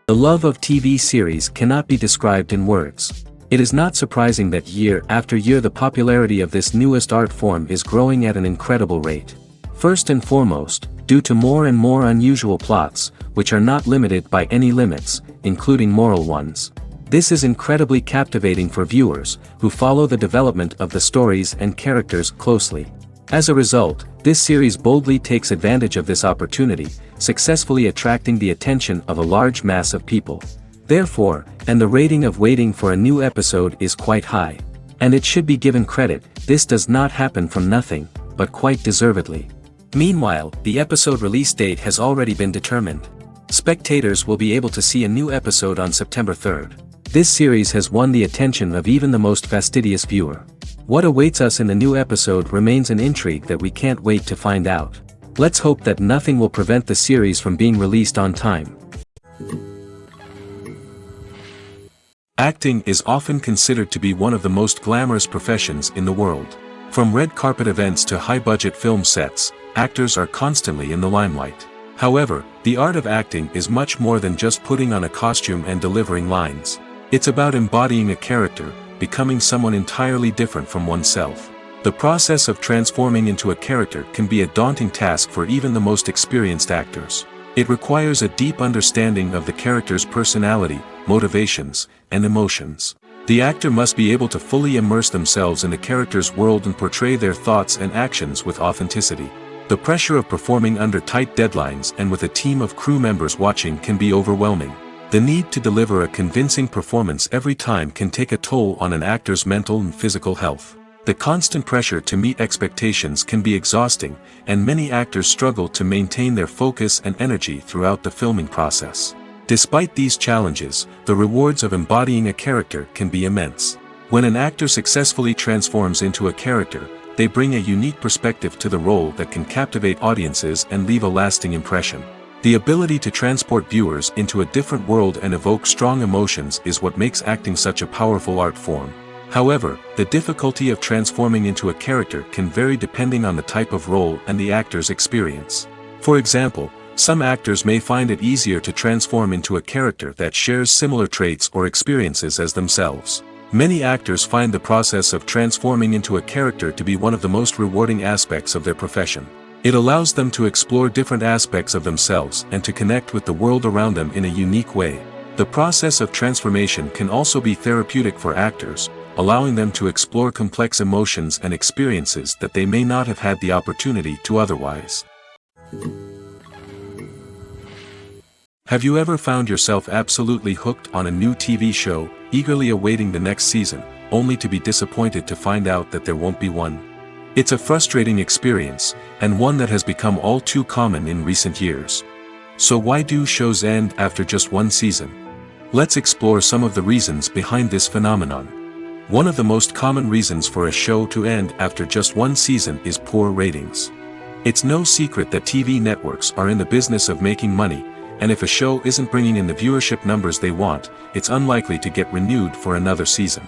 The love of TV series cannot be described in words. It is not surprising that year after year the popularity of this newest art form is growing at an incredible rate. First and foremost, due to more and more unusual plots, which are not limited by any limits, including moral ones. This is incredibly captivating for viewers, who follow the development of the stories and characters closely. As a result, this series boldly takes advantage of this opportunity, successfully attracting the attention of a large mass of people. Therefore, and the rating of waiting for a new episode is quite high. And it should be given credit, this does not happen from nothing, but quite deservedly. Meanwhile, the episode release date has already been determined. Spectators will be able to see a new episode on September 3rd. This series has won the attention of even the most fastidious viewer. What awaits us in the new episode remains an intrigue that we can't wait to find out. Let's hope that nothing will prevent the series from being released on time. Acting is often considered to be one of the most glamorous professions in the world. From red carpet events to high-budget film sets, actors are constantly in the limelight. However, the art of acting is much more than just putting on a costume and delivering lines. It's about embodying a character, becoming someone entirely different from oneself. The process of transforming into a character can be a daunting task for even the most experienced actors. It requires a deep understanding of the character's personality, motivations, and emotions. The actor must be able to fully immerse themselves in the character's world and portray their thoughts and actions with authenticity. The pressure of performing under tight deadlines and with a team of crew members watching can be overwhelming. The need to deliver a convincing performance every time can take a toll on an actor's mental and physical health. The constant pressure to meet expectations can be exhausting, and many actors struggle to maintain their focus and energy throughout the filming process. Despite these challenges, the rewards of embodying a character can be immense. When an actor successfully transforms into a character, they bring a unique perspective to the role that can captivate audiences and leave a lasting impression. The ability to transport viewers into a different world and evoke strong emotions is what makes acting such a powerful art form. However, the difficulty of transforming into a character can vary depending on the type of role and the actor's experience. For example, some actors may find it easier to transform into a character that shares similar traits or experiences as themselves. Many actors find the process of transforming into a character to be one of the most rewarding aspects of their profession. It allows them to explore different aspects of themselves and to connect with the world around them in a unique way. The process of transformation can also be therapeutic for actors, allowing them to explore complex emotions and experiences that they may not have had the opportunity to otherwise. Have you ever found yourself absolutely hooked on a new TV show, eagerly awaiting the next season, only to be disappointed to find out that there won't be one? It's a frustrating experience, and one that has become all too common in recent years. So why do shows end after just one season? Let's explore some of the reasons behind this phenomenon. One of the most common reasons for a show to end after just one season is poor ratings. It's no secret that TV networks are in the business of making money, and if a show isn't bringing in the viewership numbers they want, it's unlikely to get renewed for another season.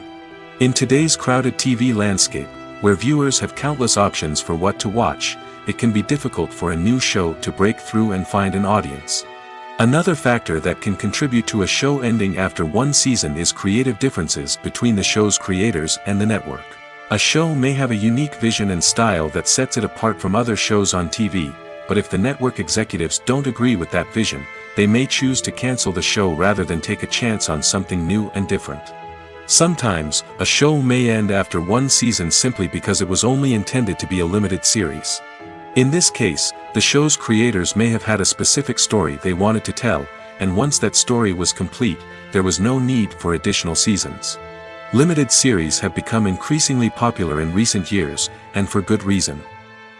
In today's crowded TV landscape, where viewers have countless options for what to watch, it can be difficult for a new show to break through and find an audience. Another factor that can contribute to a show ending after one season is creative differences between the show's creators and the network. A show may have a unique vision and style that sets it apart from other shows on TV, but if the network executives don't agree with that vision, they may choose to cancel the show rather than take a chance on something new and different. Sometimes, a show may end after one season simply because it was only intended to be a limited series. In this case, the show's creators may have had a specific story they wanted to tell, and once that story was complete, there was no need for additional seasons. Limited series have become increasingly popular in recent years, and for good reason.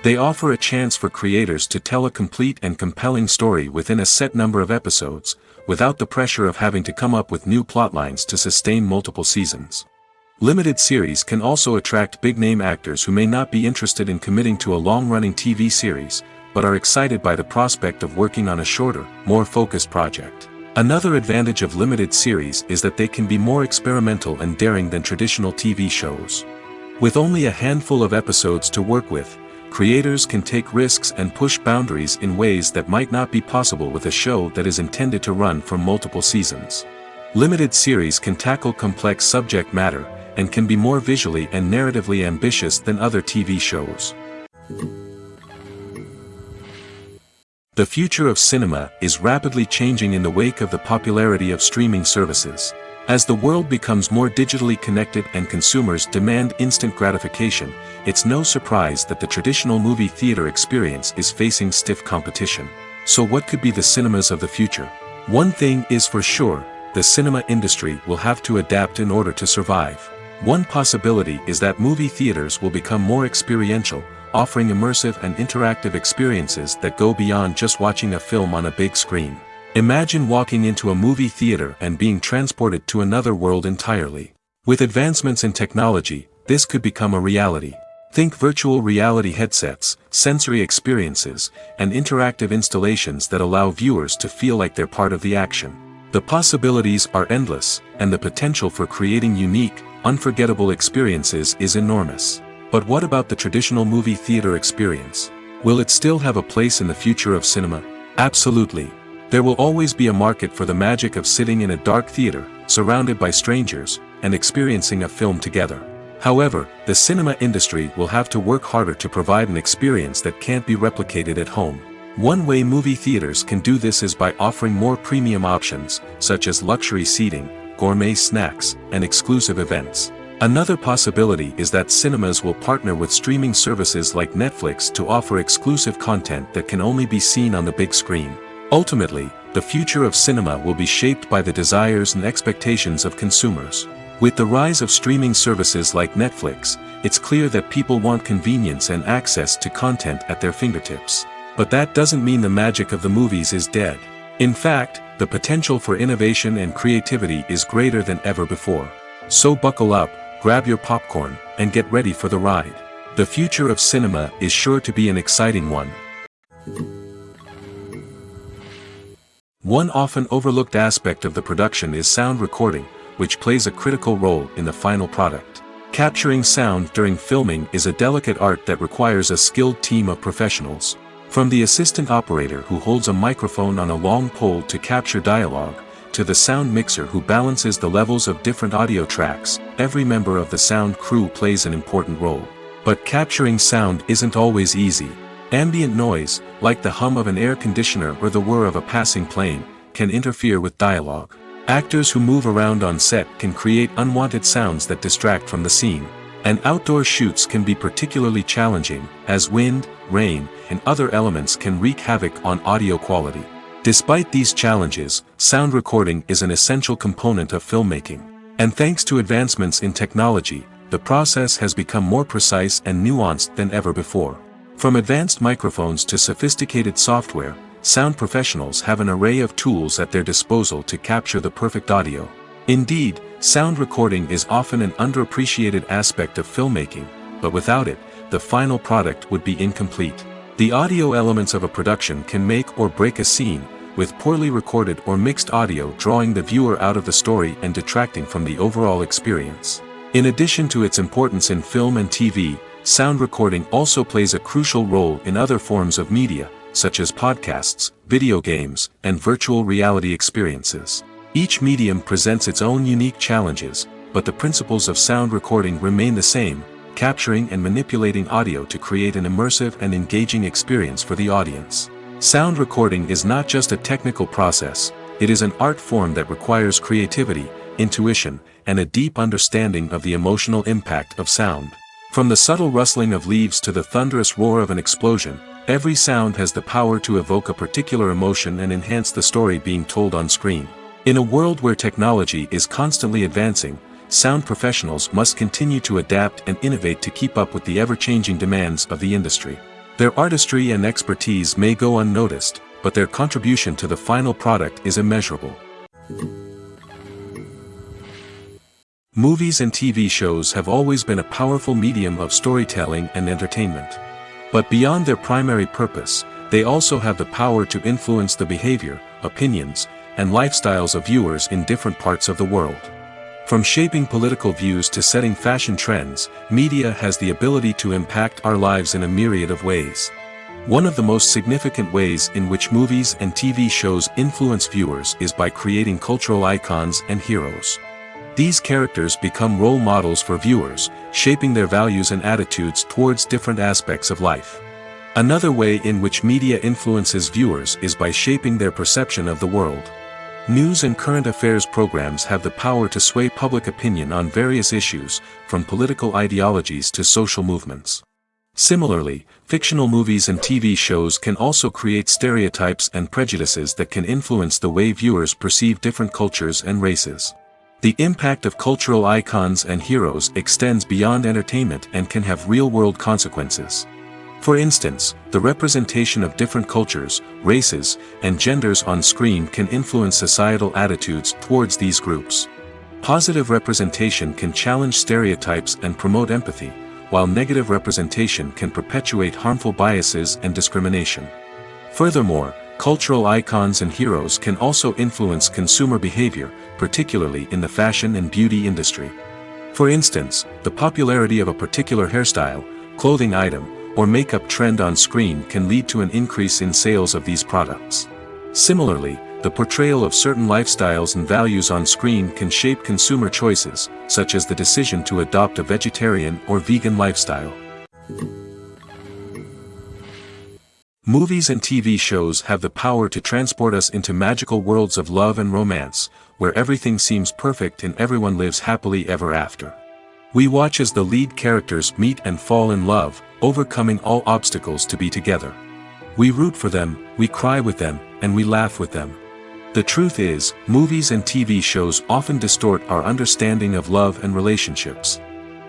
They offer a chance for creators to tell a complete and compelling story within a set number of episodes, without the pressure of having to come up with new plotlines to sustain multiple seasons. Limited series can also attract big-name actors who may not be interested in committing to a long-running TV series, but are excited by the prospect of working on a shorter, more focused project. Another advantage of limited series is that they can be more experimental and daring than traditional TV shows. With only a handful of episodes to work with, creators can take risks and push boundaries in ways that might not be possible with a show that is intended to run for multiple seasons. Limited series can tackle complex subject matter, and can be more visually and narratively ambitious than other TV shows. The future of cinema is rapidly changing in the wake of the popularity of streaming services. As the world becomes more digitally connected and consumers demand instant gratification, it's no surprise that the traditional movie theater experience is facing stiff competition. So what could be the cinemas of the future? One thing is for sure, the cinema industry will have to adapt in order to survive. One possibility is that movie theaters will become more experiential, offering immersive and interactive experiences that go beyond just watching a film on a big screen. Imagine walking into a movie theater and being transported to another world entirely. With advancements in technology, this could become a reality. Think virtual reality headsets, sensory experiences, and interactive installations that allow viewers to feel like they're part of the action. The possibilities are endless, and the potential for creating unique, unforgettable experiences is enormous. But what about the traditional movie theater experience? Will it still have a place in the future of cinema? Absolutely. There will always be a market for the magic of sitting in a dark theater, surrounded by strangers, and experiencing a film together. However, the cinema industry will have to work harder to provide an experience that can't be replicated at home. One way movie theaters can do this is by offering more premium options, such as luxury seating, gourmet snacks, and exclusive events. Another possibility is that cinemas will partner with streaming services like Netflix to offer exclusive content that can only be seen on the big screen. Ultimately, the future of cinema will be shaped by the desires and expectations of consumers. With the rise of streaming services like Netflix, it's clear that people want convenience and access to content at their fingertips. But that doesn't mean the magic of the movies is dead. In fact, the potential for innovation and creativity is greater than ever before. So buckle up, grab your popcorn, and get ready for the ride. The future of cinema is sure to be an exciting one. One often overlooked aspect of the production is sound recording, which plays a critical role in the final product. Capturing sound during filming is a delicate art that requires a skilled team of professionals. From the assistant operator who holds a microphone on a long pole to capture dialogue, to the sound mixer who balances the levels of different audio tracks, every member of the sound crew plays an important role. But capturing sound isn't always easy. Ambient noise, like the hum of an air conditioner or the whir of a passing plane, can interfere with dialogue. Actors who move around on set can create unwanted sounds that distract from the scene. And outdoor shoots can be particularly challenging, as wind, rain, and other elements can wreak havoc on audio quality. Despite these challenges, sound recording is an essential component of filmmaking. And thanks to advancements in technology, the process has become more precise and nuanced than ever before. From advanced microphones to sophisticated software, sound professionals have an array of tools at their disposal to capture the perfect audio. Indeed, sound recording is often an underappreciated aspect of filmmaking, but without it, the final product would be incomplete. The audio elements of a production can make or break a scene, with poorly recorded or mixed audio drawing the viewer out of the story and detracting from the overall experience. In addition to its importance in film and TV, sound recording also plays a crucial role in other forms of media, such as podcasts, video games, and virtual reality experiences. Each medium presents its own unique challenges, but the principles of sound recording remain the same, capturing and manipulating audio to create an immersive and engaging experience for the audience. Sound recording is not just a technical process, it is an art form that requires creativity, intuition, and a deep understanding of the emotional impact of sound. From the subtle rustling of leaves to the thunderous roar of an explosion, every sound has the power to evoke a particular emotion and enhance the story being told on screen. In a world where technology is constantly advancing, sound professionals must continue to adapt and innovate to keep up with the ever-changing demands of the industry. Their artistry and expertise may go unnoticed, but their contribution to the final product is immeasurable. Movies and TV shows have always been a powerful medium of storytelling and entertainment. But beyond their primary purpose, they also have the power to influence the behavior, opinions, and lifestyles of viewers in different parts of the world. From shaping political views to setting fashion trends, media has the ability to impact our lives in a myriad of ways. One of the most significant ways in which movies and TV shows influence viewers is by creating cultural icons and heroes. These characters become role models for viewers, shaping their values and attitudes towards different aspects of life. Another way in which media influences viewers is by shaping their perception of the world. News and current affairs programs have the power to sway public opinion on various issues, from political ideologies to social movements. Similarly, fictional movies and TV shows can also create stereotypes and prejudices that can influence the way viewers perceive different cultures and races. The impact of cultural icons and heroes extends beyond entertainment and can have real-world consequences. For instance, the representation of different cultures, races, and genders on screen can influence societal attitudes towards these groups. Positive representation can challenge stereotypes and promote empathy, while negative representation can perpetuate harmful biases and discrimination. Furthermore, cultural icons and heroes can also influence consumer behavior, particularly in the fashion and beauty industry. For instance, the popularity of a particular hairstyle, clothing item, or makeup trend on screen can lead to an increase in sales of these products. Similarly, the portrayal of certain lifestyles and values on screen can shape consumer choices, such as the decision to adopt a vegetarian or vegan lifestyle. Movies and TV shows have the power to transport us into magical worlds of love and romance, where everything seems perfect and everyone lives happily ever after. We watch as the lead characters meet and fall in love, overcoming all obstacles to be together. We root for them, we cry with them, and we laugh with them. The truth is, movies and TV shows often distort our understanding of love and relationships.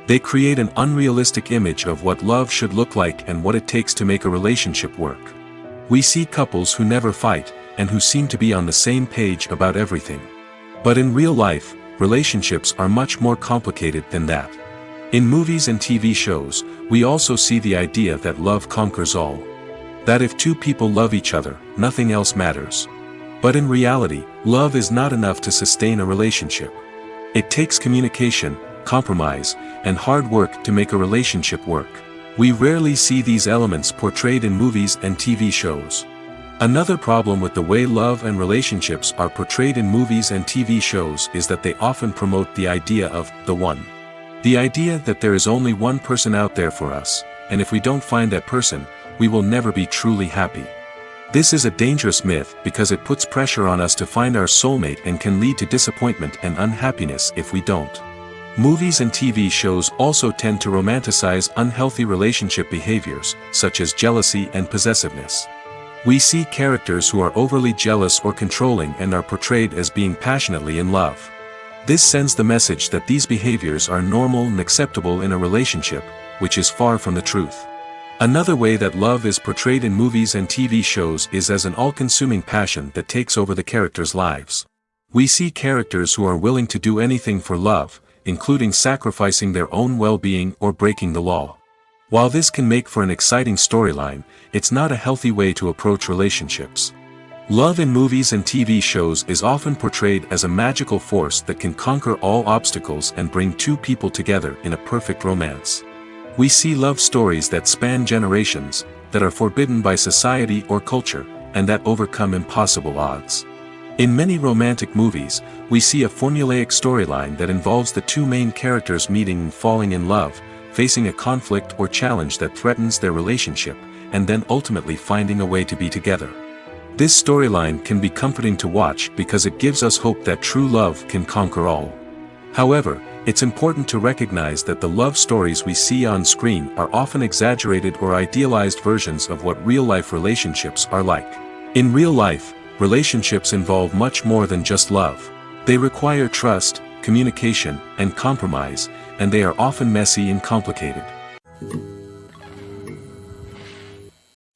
They create an unrealistic image of what love should look like and what it takes to make a relationship work. We see couples who never fight, and who seem to be on the same page about everything. But in real life, relationships are much more complicated than that. In movies and TV shows, we also see the idea that love conquers all. That if two people love each other, nothing else matters. But in reality, love is not enough to sustain a relationship. It takes communication, compromise, and hard work to make a relationship work. We rarely see these elements portrayed in movies and TV shows. Another problem with the way love and relationships are portrayed in movies and TV shows is that they often promote the idea of the one. The idea that there is only one person out there for us, and if we don't find that person, we will never be truly happy. This is a dangerous myth because it puts pressure on us to find our soulmate and can lead to disappointment and unhappiness if we don't. Movies and TV shows also tend to romanticize unhealthy relationship behaviors, such as jealousy and possessiveness. We see characters who are overly jealous or controlling and are portrayed as being passionately in love. This sends the message that these behaviors are normal and acceptable in a relationship, which is far from the truth. Another way that love is portrayed in movies and TV shows is as an all-consuming passion that takes over the characters' lives. We see characters who are willing to do anything for love, including sacrificing their own well-being or breaking the law. While this can make for an exciting storyline, it's not a healthy way to approach relationships. Love in movies and TV shows is often portrayed as a magical force that can conquer all obstacles and bring two people together in a perfect romance. We see love stories that span generations, that are forbidden by society or culture, and that overcome impossible odds. In many romantic movies, we see a formulaic storyline that involves the two main characters meeting and falling in love, facing a conflict or challenge that threatens their relationship, and then ultimately finding a way to be together. This storyline can be comforting to watch because it gives us hope that true love can conquer all. However, it's important to recognize that the love stories we see on screen are often exaggerated or idealized versions of what real-life relationships are like. In real life, relationships involve much more than just love. They require trust, communication, and compromise, and they are often messy and complicated.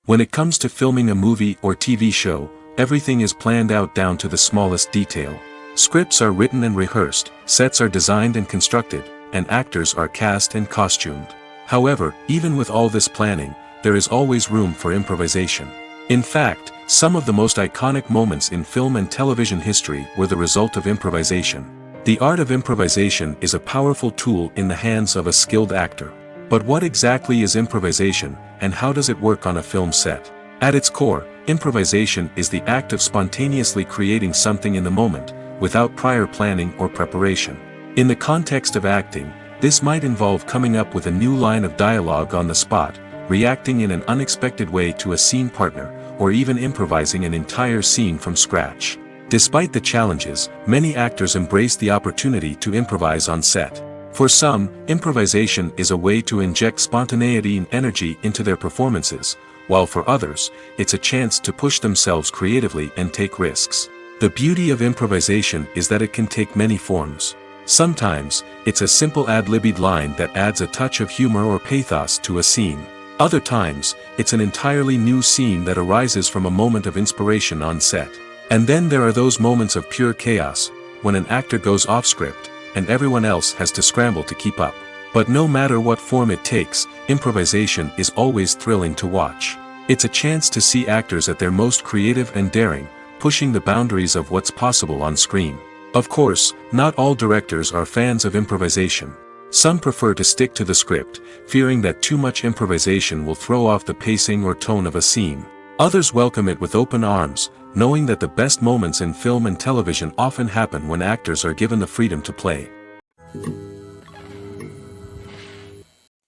When it comes to filming a movie or TV show, everything is planned out down to the smallest detail. Scripts are written and rehearsed, sets are designed and constructed, and actors are cast and costumed. However, even with all this planning, there is always room for improvisation. In fact, some of the most iconic moments in film and television history were the result of improvisation. The art of improvisation is a powerful tool in the hands of a skilled actor. But what exactly is improvisation, and how does it work on a film set? At its core, improvisation is the act of spontaneously creating something in the moment, without prior planning or preparation. In the context of acting, this might involve coming up with a new line of dialogue on the spot, reacting in an unexpected way to a scene partner, or even improvising an entire scene from scratch. Despite the challenges, many actors embrace the opportunity to improvise on set. For some, improvisation is a way to inject spontaneity and energy into their performances, while for others, it's a chance to push themselves creatively and take risks. The beauty of improvisation is that it can take many forms. Sometimes, it's a simple ad-libbed line that adds a touch of humor or pathos to a scene. Other times, it's an entirely new scene that arises from a moment of inspiration on set. And then there are those moments of pure chaos, when an actor goes off script, and everyone else has to scramble to keep up. But no matter what form it takes, improvisation is always thrilling to watch. It's a chance to see actors at their most creative and daring, pushing the boundaries of what's possible on screen. Of course, not all directors are fans of improvisation. Some prefer to stick to the script, fearing that too much improvisation will throw off the pacing or tone of a scene. Others welcome it with open arms, knowing that the best moments in film and television often happen when actors are given the freedom to play.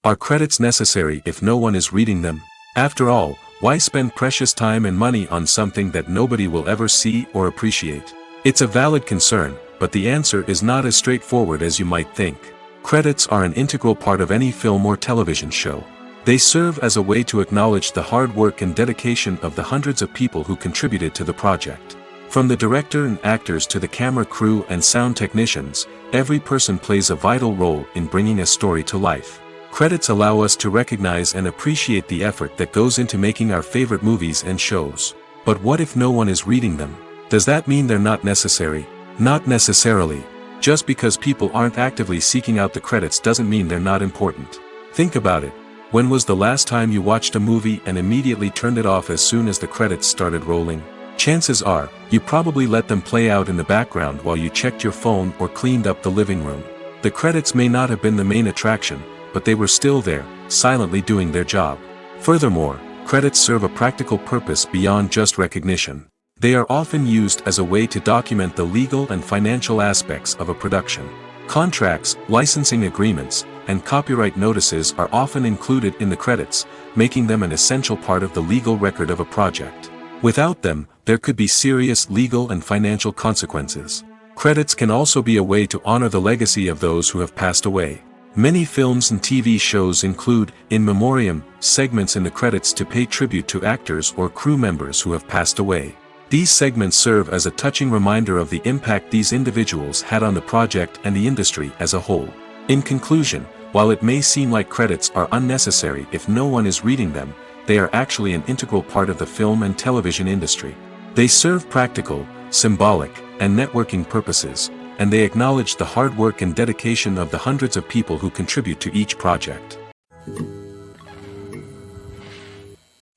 Are credits necessary if no one is reading them? After all, why spend precious time and money on something that nobody will ever see or appreciate? It's a valid concern, but the answer is not as straightforward as you might think. Credits are an integral part of any film or television show. They serve as a way to acknowledge the hard work and dedication of the hundreds of people who contributed to the project. From the director and actors to the camera crew and sound technicians, every person plays a vital role in bringing a story to life. Credits allow us to recognize and appreciate the effort that goes into making our favorite movies and shows. But what if no one is reading them? Does that mean they're not necessary? Not necessarily. Just because people aren't actively seeking out the credits doesn't mean they're not important. Think about it. When was the last time you watched a movie and immediately turned it off as soon as the credits started rolling? Chances are, you probably let them play out in the background while you checked your phone or cleaned up the living room. The credits may not have been the main attraction, but they were still there, silently doing their job. Furthermore, credits serve a practical purpose beyond just recognition. They are often used as a way to document the legal and financial aspects of a production. Contracts, licensing agreements, and copyright notices are often included in the credits, making them an essential part of the legal record of a project. Without them, there could be serious legal and financial consequences. Credits can also be a way to honor the legacy of those who have passed away. Many films and TV shows include, in memoriam, segments in the credits to pay tribute to actors or crew members who have passed away. These segments serve as a touching reminder of the impact these individuals had on the project and the industry as a whole. In conclusion, while it may seem like credits are unnecessary if no one is reading them, they are actually an integral part of the film and television industry. They serve practical, symbolic, and networking purposes, and they acknowledge the hard work and dedication of the hundreds of people who contribute to each project.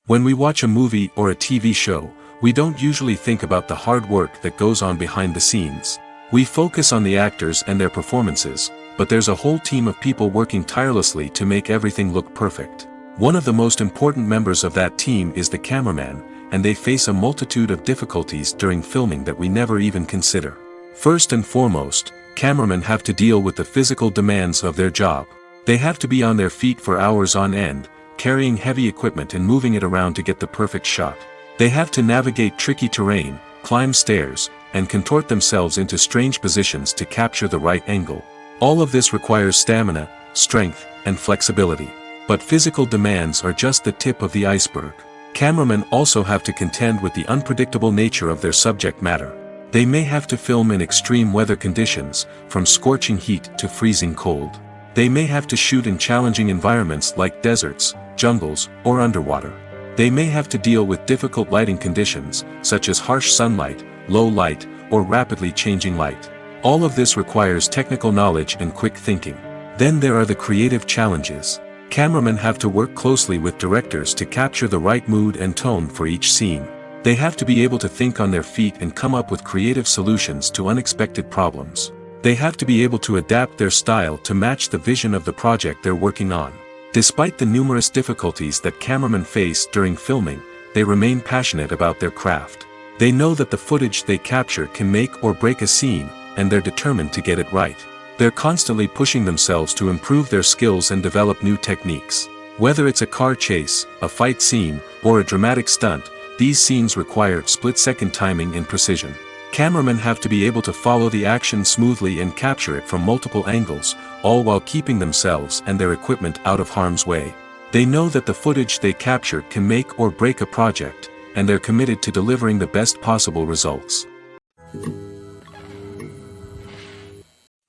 When we watch a movie or a TV show, we don't usually think about the hard work that goes on behind the scenes. We focus on the actors and their performances, but there's a whole team of people working tirelessly to make everything look perfect. One of the most important members of that team is the cameraman, and they face a multitude of difficulties during filming that we never even consider. First and foremost, cameramen have to deal with the physical demands of their job. They have to be on their feet for hours on end, carrying heavy equipment and moving it around to get the perfect shot. They have to navigate tricky terrain, climb stairs, and contort themselves into strange positions to capture the right angle. All of this requires stamina, strength, and flexibility. But physical demands are just the tip of the iceberg. Cameramen also have to contend with the unpredictable nature of their subject matter. They may have to film in extreme weather conditions, from scorching heat to freezing cold. They may have to shoot in challenging environments like deserts, jungles, or underwater. They may have to deal with difficult lighting conditions, such as harsh sunlight, low light, or rapidly changing light. All of this requires technical knowledge and quick thinking. Then there are the creative challenges. Cameramen have to work closely with directors to capture the right mood and tone for each scene. They have to be able to think on their feet and come up with creative solutions to unexpected problems. They have to be able to adapt their style to match the vision of the project they're working on. Despite the numerous difficulties that cameramen face during filming, they remain passionate about their craft. They know that the footage they capture can make or break a scene, and they're determined to get it right. They're constantly pushing themselves to improve their skills and develop new techniques. Whether it's a car chase, a fight scene, or a dramatic stunt, these scenes require split-second timing and precision. Cameramen have to be able to follow the action smoothly and capture it from multiple angles, all while keeping themselves and their equipment out of harm's way. They know that the footage they capture can make or break a project, and they're committed to delivering the best possible results.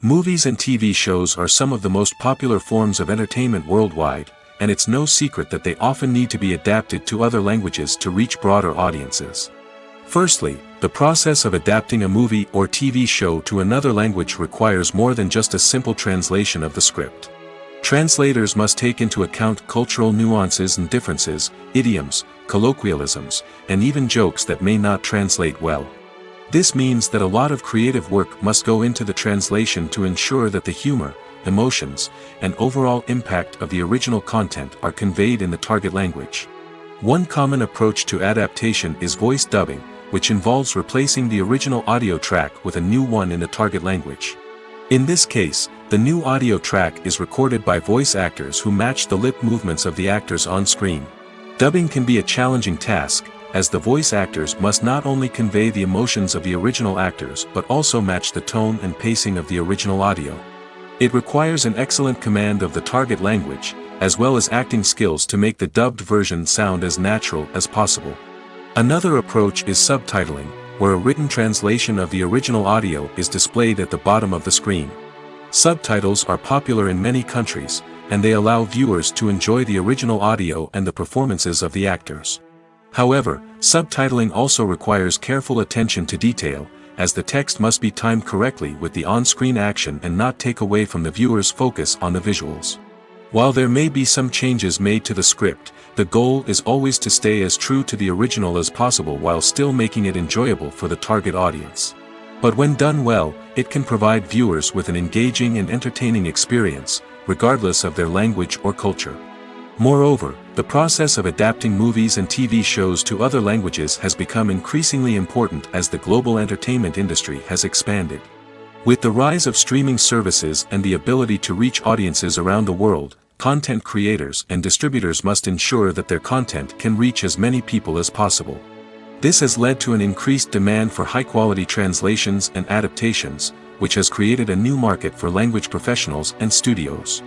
Movies and TV shows are some of the most popular forms of entertainment worldwide, and it's no secret that they often need to be adapted to other languages to reach broader audiences. Firstly, the process of adapting a movie or TV show to another language requires more than just a simple translation of the script. Translators must take into account cultural nuances and differences, idioms, colloquialisms, and even jokes that may not translate well. This means that a lot of creative work must go into the translation to ensure that the humor, emotions, and overall impact of the original content are conveyed in the target language. One common approach to adaptation is voice dubbing, which involves replacing the original audio track with a new one in the target language. In this case, the new audio track is recorded by voice actors who match the lip movements of the actors on screen. Dubbing can be a challenging task, as the voice actors must not only convey the emotions of the original actors but also match the tone and pacing of the original audio. It requires an excellent command of the target language, as well as acting skills to make the dubbed version sound as natural as possible. Another approach is subtitling, where a written translation of the original audio is displayed at the bottom of the screen. Subtitles are popular in many countries, and they allow viewers to enjoy the original audio and the performances of the actors. However, subtitling also requires careful attention to detail, as the text must be timed correctly with the on-screen action and not take away from the viewer's focus on the visuals. While there may be some changes made to the script, the goal is always to stay as true to the original as possible while still making it enjoyable for the target audience. But when done well, it can provide viewers with an engaging and entertaining experience, regardless of their language or culture. Moreover, the process of adapting movies and TV shows to other languages has become increasingly important as the global entertainment industry has expanded. With the rise of streaming services and the ability to reach audiences around the world, content creators and distributors must ensure that their content can reach as many people as possible. This has led to an increased demand for high-quality translations and adaptations, which has created a new market for language professionals and studios.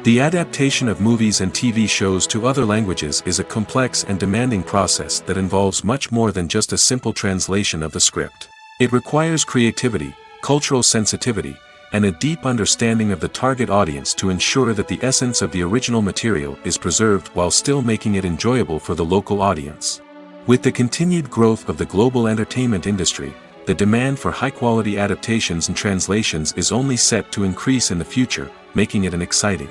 The adaptation of movies and TV shows to other languages is a complex and demanding process that involves much more than just a simple translation of the script. It requires creativity, cultural sensitivity, and a deep understanding of the target audience to ensure that the essence of the original material is preserved while still making it enjoyable for the local audience. With the continued growth of the global entertainment industry, the demand for high-quality adaptations and translations is only set to increase in the future, making it an exciting.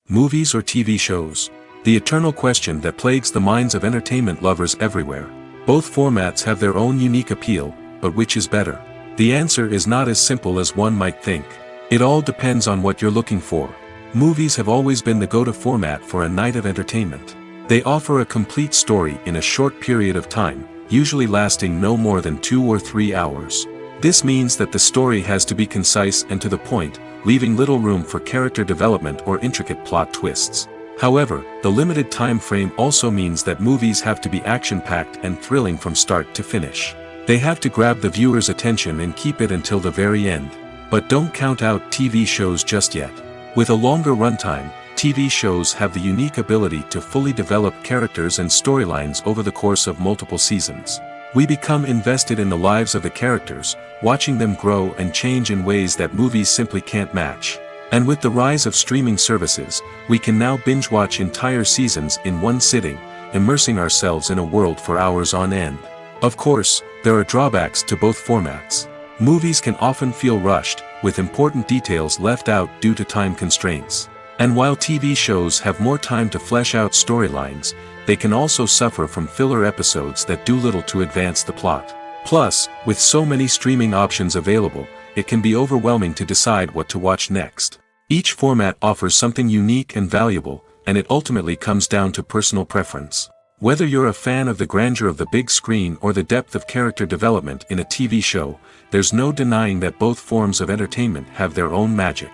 Movies or TV shows? The eternal question that plagues the minds of entertainment lovers everywhere. Both formats have their own unique appeal, but which is better? The answer is not as simple as one might think. It all depends on what you're looking for. Movies have always been the go-to format for a night of entertainment. They offer a complete story in a short period of time, usually lasting no more than 2 or 3 hours. This means that the story has to be concise and to the point, leaving little room for character development or intricate plot twists. However, the limited time frame also means that movies have to be action-packed and thrilling from start to finish. They have to grab the viewer's attention and keep it until the very end. But don't count out TV shows just yet. With a longer runtime, TV shows have the unique ability to fully develop characters and storylines over the course of multiple seasons. We become invested in the lives of the characters, watching them grow and change in ways that movies simply can't match. And with the rise of streaming services, we can now binge-watch entire seasons in one sitting, immersing ourselves in a world for hours on end. Of course, there are drawbacks to both formats. Movies can often feel rushed, with important details left out due to time constraints. And while TV shows have more time to flesh out storylines, they can also suffer from filler episodes that do little to advance the plot. Plus, with so many streaming options available, it can be overwhelming to decide what to watch next. Each format offers something unique and valuable, and it ultimately comes down to personal preference. Whether you're a fan of the grandeur of the big screen or the depth of character development in a TV show, there's no denying that both forms of entertainment have their own magic.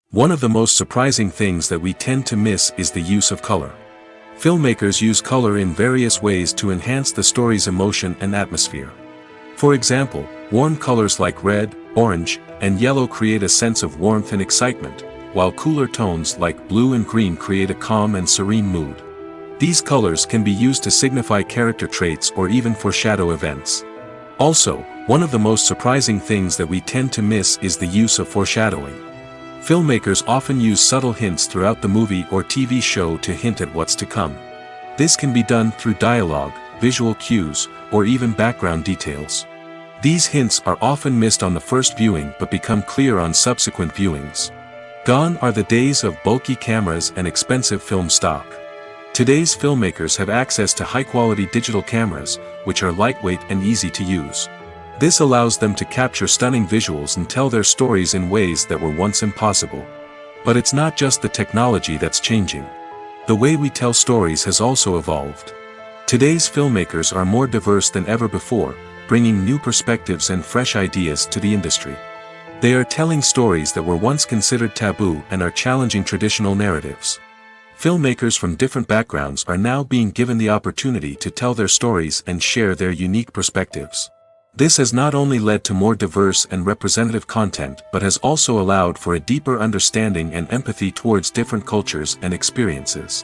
One of the most surprising things that we tend to miss is the use of color. Filmmakers use color in various ways to enhance the story's emotion and atmosphere. For example, warm colors like red, orange, and yellow create a sense of warmth and excitement, while cooler tones like blue and green create a calm and serene mood. These colors can be used to signify character traits or even foreshadow events. Also, one of the most surprising things that we tend to miss is the use of foreshadowing. Filmmakers often use subtle hints throughout the movie or TV show to hint at what's to come. This can be done through dialogue, visual cues, or even background details. These hints are often missed on the first viewing but become clear on subsequent viewings. Gone are the days of bulky cameras and expensive film stock. Today's filmmakers have access to high-quality digital cameras, which are lightweight and easy to use. This allows them to capture stunning visuals and tell their stories in ways that were once impossible. But it's not just the technology that's changing. The way we tell stories has also evolved. Today's filmmakers are more diverse than ever before, bringing new perspectives and fresh ideas to the industry. They are telling stories that were once considered taboo and are challenging traditional narratives. Filmmakers from different backgrounds are now being given the opportunity to tell their stories and share their unique perspectives. This has not only led to more diverse and representative content but has also allowed for a deeper understanding and empathy towards different cultures and experiences.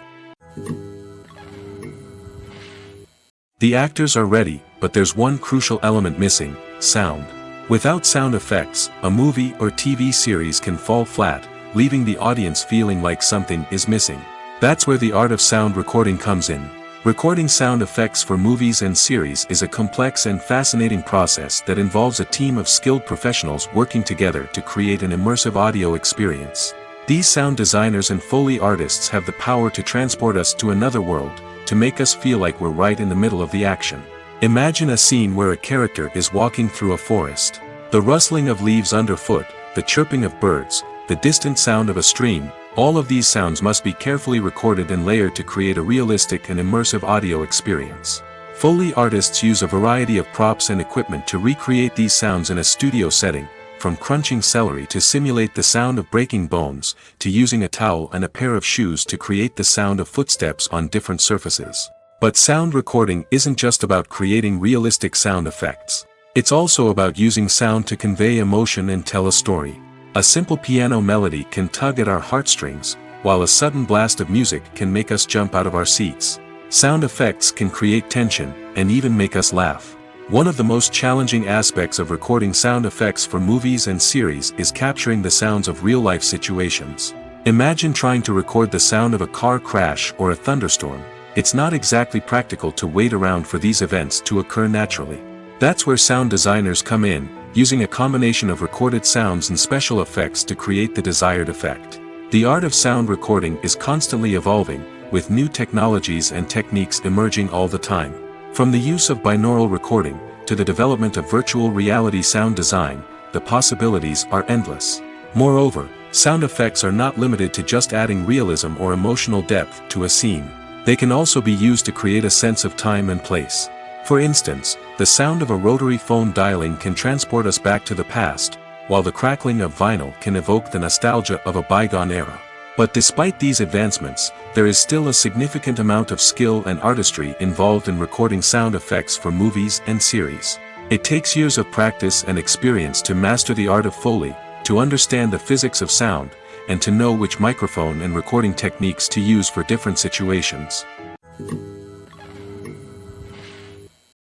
The actors are ready, but there's one crucial element missing: sound. Without sound effects, a movie or TV series can fall flat, leaving the audience feeling like something is missing. That's where the art of sound recording comes in. Recording sound effects for movies and series is a complex and fascinating process that involves a team of skilled professionals working together to create an immersive audio experience. These sound designers and Foley artists have the power to transport us to another world, to make us feel like we're right in the middle of the action. Imagine a scene where a character is walking through a forest. The rustling of leaves underfoot, the chirping of birds, the distant sound of a stream, all of these sounds must be carefully recorded and layered to create a realistic and immersive audio experience. Foley artists use a variety of props and equipment to recreate these sounds in a studio setting, from crunching celery to simulate the sound of breaking bones, to using a towel and a pair of shoes to create the sound of footsteps on different surfaces. But sound recording isn't just about creating realistic sound effects. It's also about using sound to convey emotion and tell a story. A simple piano melody can tug at our heartstrings, while a sudden blast of music can make us jump out of our seats. Sound effects can create tension, and even make us laugh. One of the most challenging aspects of recording sound effects for movies and series is capturing the sounds of real-life situations. Imagine trying to record the sound of a car crash or a thunderstorm. It's not exactly practical to wait around for these events to occur naturally. That's where sound designers come in, using a combination of recorded sounds and special effects to create the desired effect. The art of sound recording is constantly evolving, with new technologies and techniques emerging all the time. From the use of binaural recording, to the development of virtual reality sound design, the possibilities are endless. Moreover, sound effects are not limited to just adding realism or emotional depth to a scene. They can also be used to create a sense of time and place. For instance, the sound of a rotary phone dialing can transport us back to the past, while the crackling of vinyl can evoke the nostalgia of a bygone era. But despite these advancements, there is still a significant amount of skill and artistry involved in recording sound effects for movies and series. It takes years of practice and experience to master the art of Foley, to understand the physics of sound, and to know which microphone and recording techniques to use for different situations.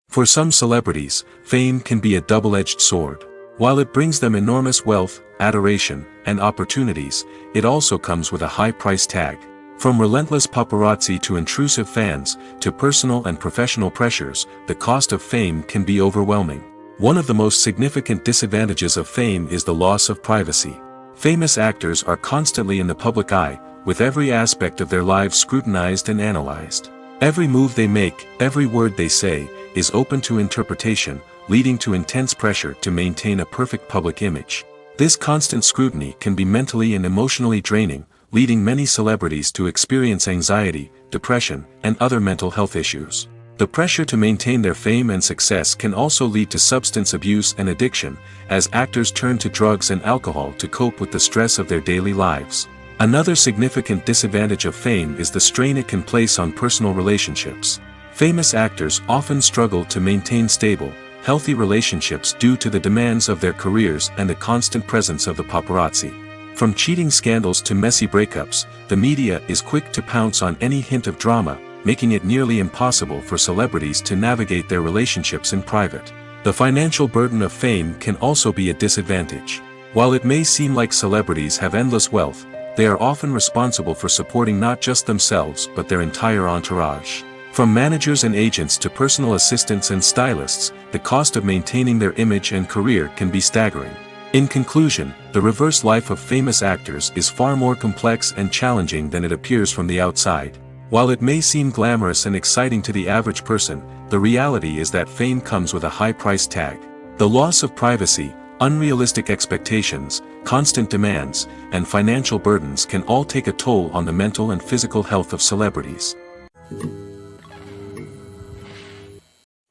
For some celebrities, fame can be a double-edged sword. While it brings them enormous wealth, adoration, and opportunities, it also comes with a high price tag. From relentless paparazzi to intrusive fans, to personal and professional pressures, the cost of fame can be overwhelming. One of the most significant disadvantages of fame is the loss of privacy. Famous actors are constantly in the public eye, with every aspect of their lives scrutinized and analyzed. Every move they make, every word they say, is open to interpretation, leading to intense pressure to maintain a perfect public image. This constant scrutiny can be mentally and emotionally draining, leading many celebrities to experience anxiety, depression, and other mental health issues. The pressure to maintain their fame and success can also lead to substance abuse and addiction, as actors turn to drugs and alcohol to cope with the stress of their daily lives. Another significant disadvantage of fame is the strain it can place on personal relationships. Famous actors often struggle to maintain stable, healthy relationships due to the demands of their careers and the constant presence of the paparazzi. From cheating scandals to messy breakups, the media is quick to pounce on any hint of drama, making it nearly impossible for celebrities to navigate their relationships in private. The financial burden of fame can also be a disadvantage. While it may seem like celebrities have endless wealth, they are often responsible for supporting not just themselves but their entire entourage. From managers and agents to personal assistants and stylists, the cost of maintaining their image and career can be staggering. In conclusion, the reverse life of famous actors is far more complex and challenging than it appears from the outside. While it may seem glamorous and exciting to the average person, the reality is that fame comes with a high price tag. The loss of privacy, unrealistic expectations, constant demands, and financial burdens can all take a toll on the mental and physical health of celebrities.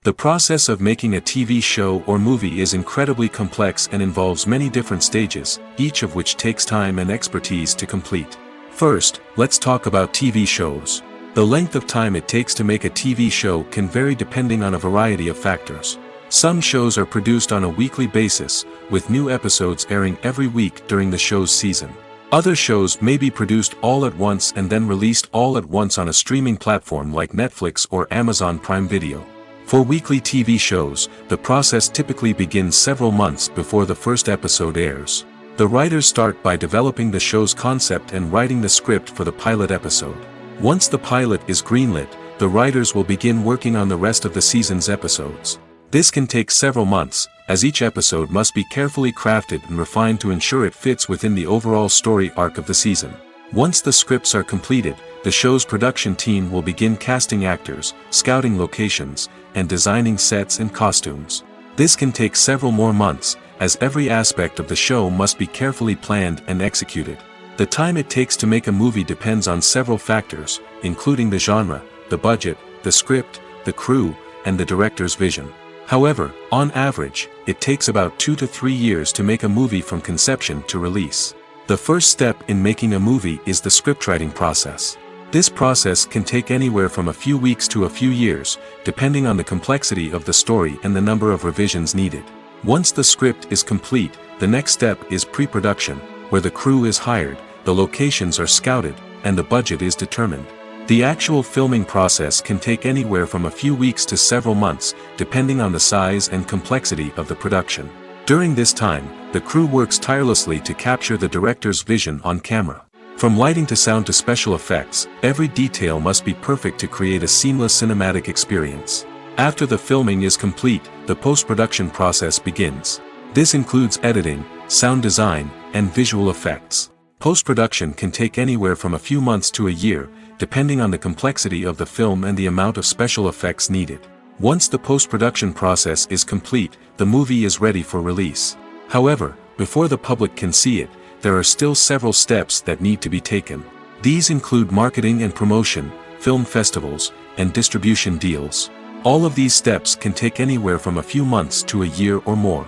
The process of making a TV show or movie is incredibly complex and involves many different stages, each of which takes time and expertise to complete. First, let's talk about TV shows. The length of time it takes to make a TV show can vary depending on a variety of factors. Some shows are produced on a weekly basis, with new episodes airing every week during the show's season. Other shows may be produced all at once and then released all at once on a streaming platform like Netflix or Amazon Prime Video. For weekly TV shows, the process typically begins several months before the first episode airs. The writers start by developing the show's concept and writing the script for the pilot episode. Once the pilot is greenlit, the writers will begin working on the rest of the season's episodes. This can take several months, as each episode must be carefully crafted and refined to ensure it fits within the overall story arc of the season. Once the scripts are completed, the show's production team will begin casting actors, scouting locations, and designing sets and costumes. This can take several more months, as every aspect of the show must be carefully planned and executed. The time it takes to make a movie depends on several factors, including the genre, the budget, the script, the crew, and the director's vision. However, on average, it takes about 2 to 3 years to make a movie from conception to release. The first step in making a movie is the scriptwriting process. This process can take anywhere from a few weeks to a few years, depending on the complexity of the story and the number of revisions needed. Once the script is complete, the next step is pre-production, where the crew is hired, the locations are scouted, and the budget is determined. The actual filming process can take anywhere from a few weeks to several months, depending on the size and complexity of the production. During this time, the crew works tirelessly to capture the director's vision on camera. From lighting to sound to special effects, every detail must be perfect to create a seamless cinematic experience. After the filming is complete, the post-production process begins. This includes editing, sound design, and visual effects. Post-production can take anywhere from a few months to a year, depending on the complexity of the film and the amount of special effects needed. Once the post-production process is complete, the movie is ready for release. However, before the public can see it, there are still several steps that need to be taken. These include marketing and promotion, film festivals, and distribution deals. All of these steps can take anywhere from a few months to a year or more.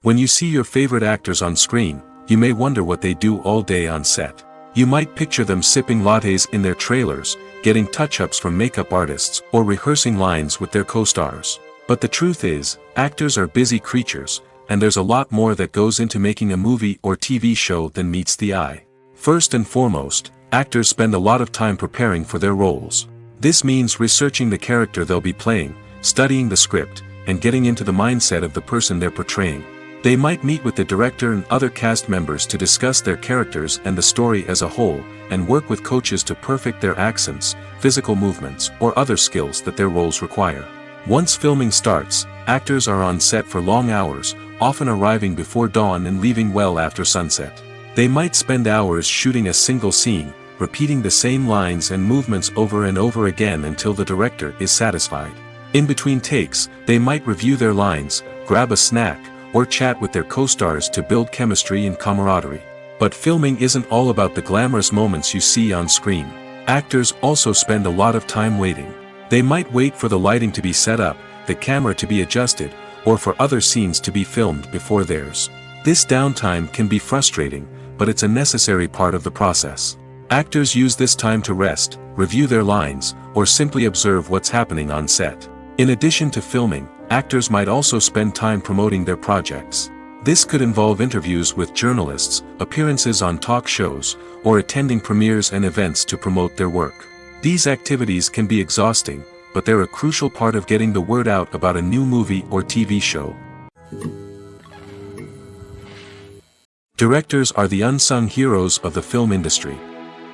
When you see your favorite actors on screen, you may wonder what they do all day on set. You might picture them sipping lattes in their trailers, getting touch-ups from makeup artists, or rehearsing lines with their co-stars. But the truth is, actors are busy creatures, and there's a lot more that goes into making a movie or TV show than meets the eye. First and foremost, actors spend a lot of time preparing for their roles. This means researching the character they'll be playing, studying the script, and getting into the mindset of the person they're portraying. They might meet with the director and other cast members to discuss their characters and the story as a whole, and work with coaches to perfect their accents, physical movements, or other skills that their roles require. Once filming starts, actors are on set for long hours, often arriving before dawn and leaving well after sunset. They might spend hours shooting a single scene, repeating the same lines and movements over and over again until the director is satisfied. In between takes, they might review their lines, grab a snack, or chat with their co-stars to build chemistry and camaraderie. But filming isn't all about the glamorous moments you see on screen. Actors also spend a lot of time waiting. They might wait for the lighting to be set up, the camera to be adjusted, or for other scenes to be filmed before theirs. This downtime can be frustrating, but it's a necessary part of the process. Actors use this time to rest, review their lines, or simply observe what's happening on set. In addition to filming, actors might also spend time promoting their projects. This could involve interviews with journalists, appearances on talk shows, or attending premieres and events to promote their work. These activities can be exhausting, but they're a crucial part of getting the word out about a new movie or TV show. Directors are the unsung heroes of the film industry.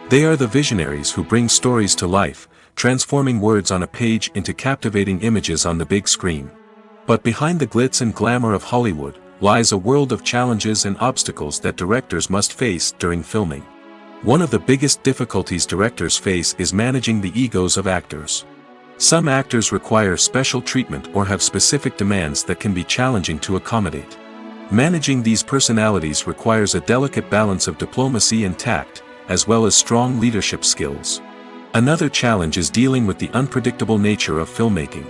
They are the visionaries who bring stories to life, transforming words on a page into captivating images on the big screen. But behind the glitz and glamour of Hollywood lies a world of challenges and obstacles that directors must face during filming. One of the biggest difficulties directors face is managing the egos of actors. Some actors require special treatment or have specific demands that can be challenging to accommodate. Managing these personalities requires a delicate balance of diplomacy and tact, as well as strong leadership skills. Another challenge is dealing with the unpredictable nature of filmmaking.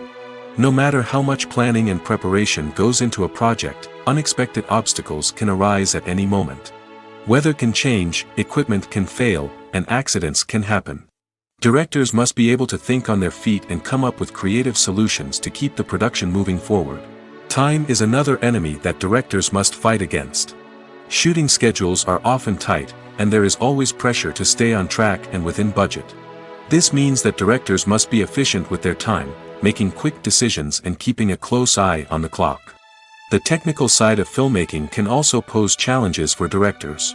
No matter how much planning and preparation goes into a project, unexpected obstacles can arise at any moment. Weather can change, equipment can fail, and accidents can happen. Directors must be able to think on their feet and come up with creative solutions to keep the production moving forward. Time is another enemy that directors must fight against. Shooting schedules are often tight, and there is always pressure to stay on track and within budget. This means that directors must be efficient with their time, making quick decisions and keeping a close eye on the clock. The technical side of filmmaking can also pose challenges for directors.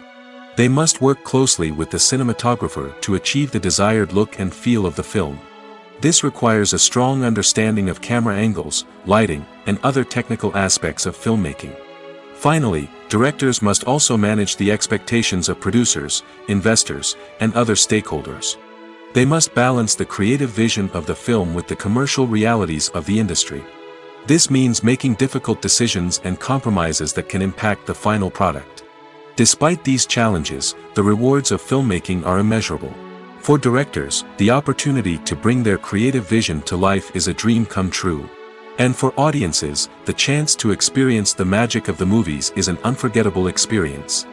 They must work closely with the cinematographer to achieve the desired look and feel of the film. This requires a strong understanding of camera angles, lighting, and other technical aspects of filmmaking. Finally, directors must also manage the expectations of producers, investors, and other stakeholders. They must balance the creative vision of the film with the commercial realities of the industry. This means making difficult decisions and compromises that can impact the final product. Despite these challenges, the rewards of filmmaking are immeasurable. For directors, the opportunity to bring their creative vision to life is a dream come true. And for audiences, the chance to experience the magic of the movies is an unforgettable experience.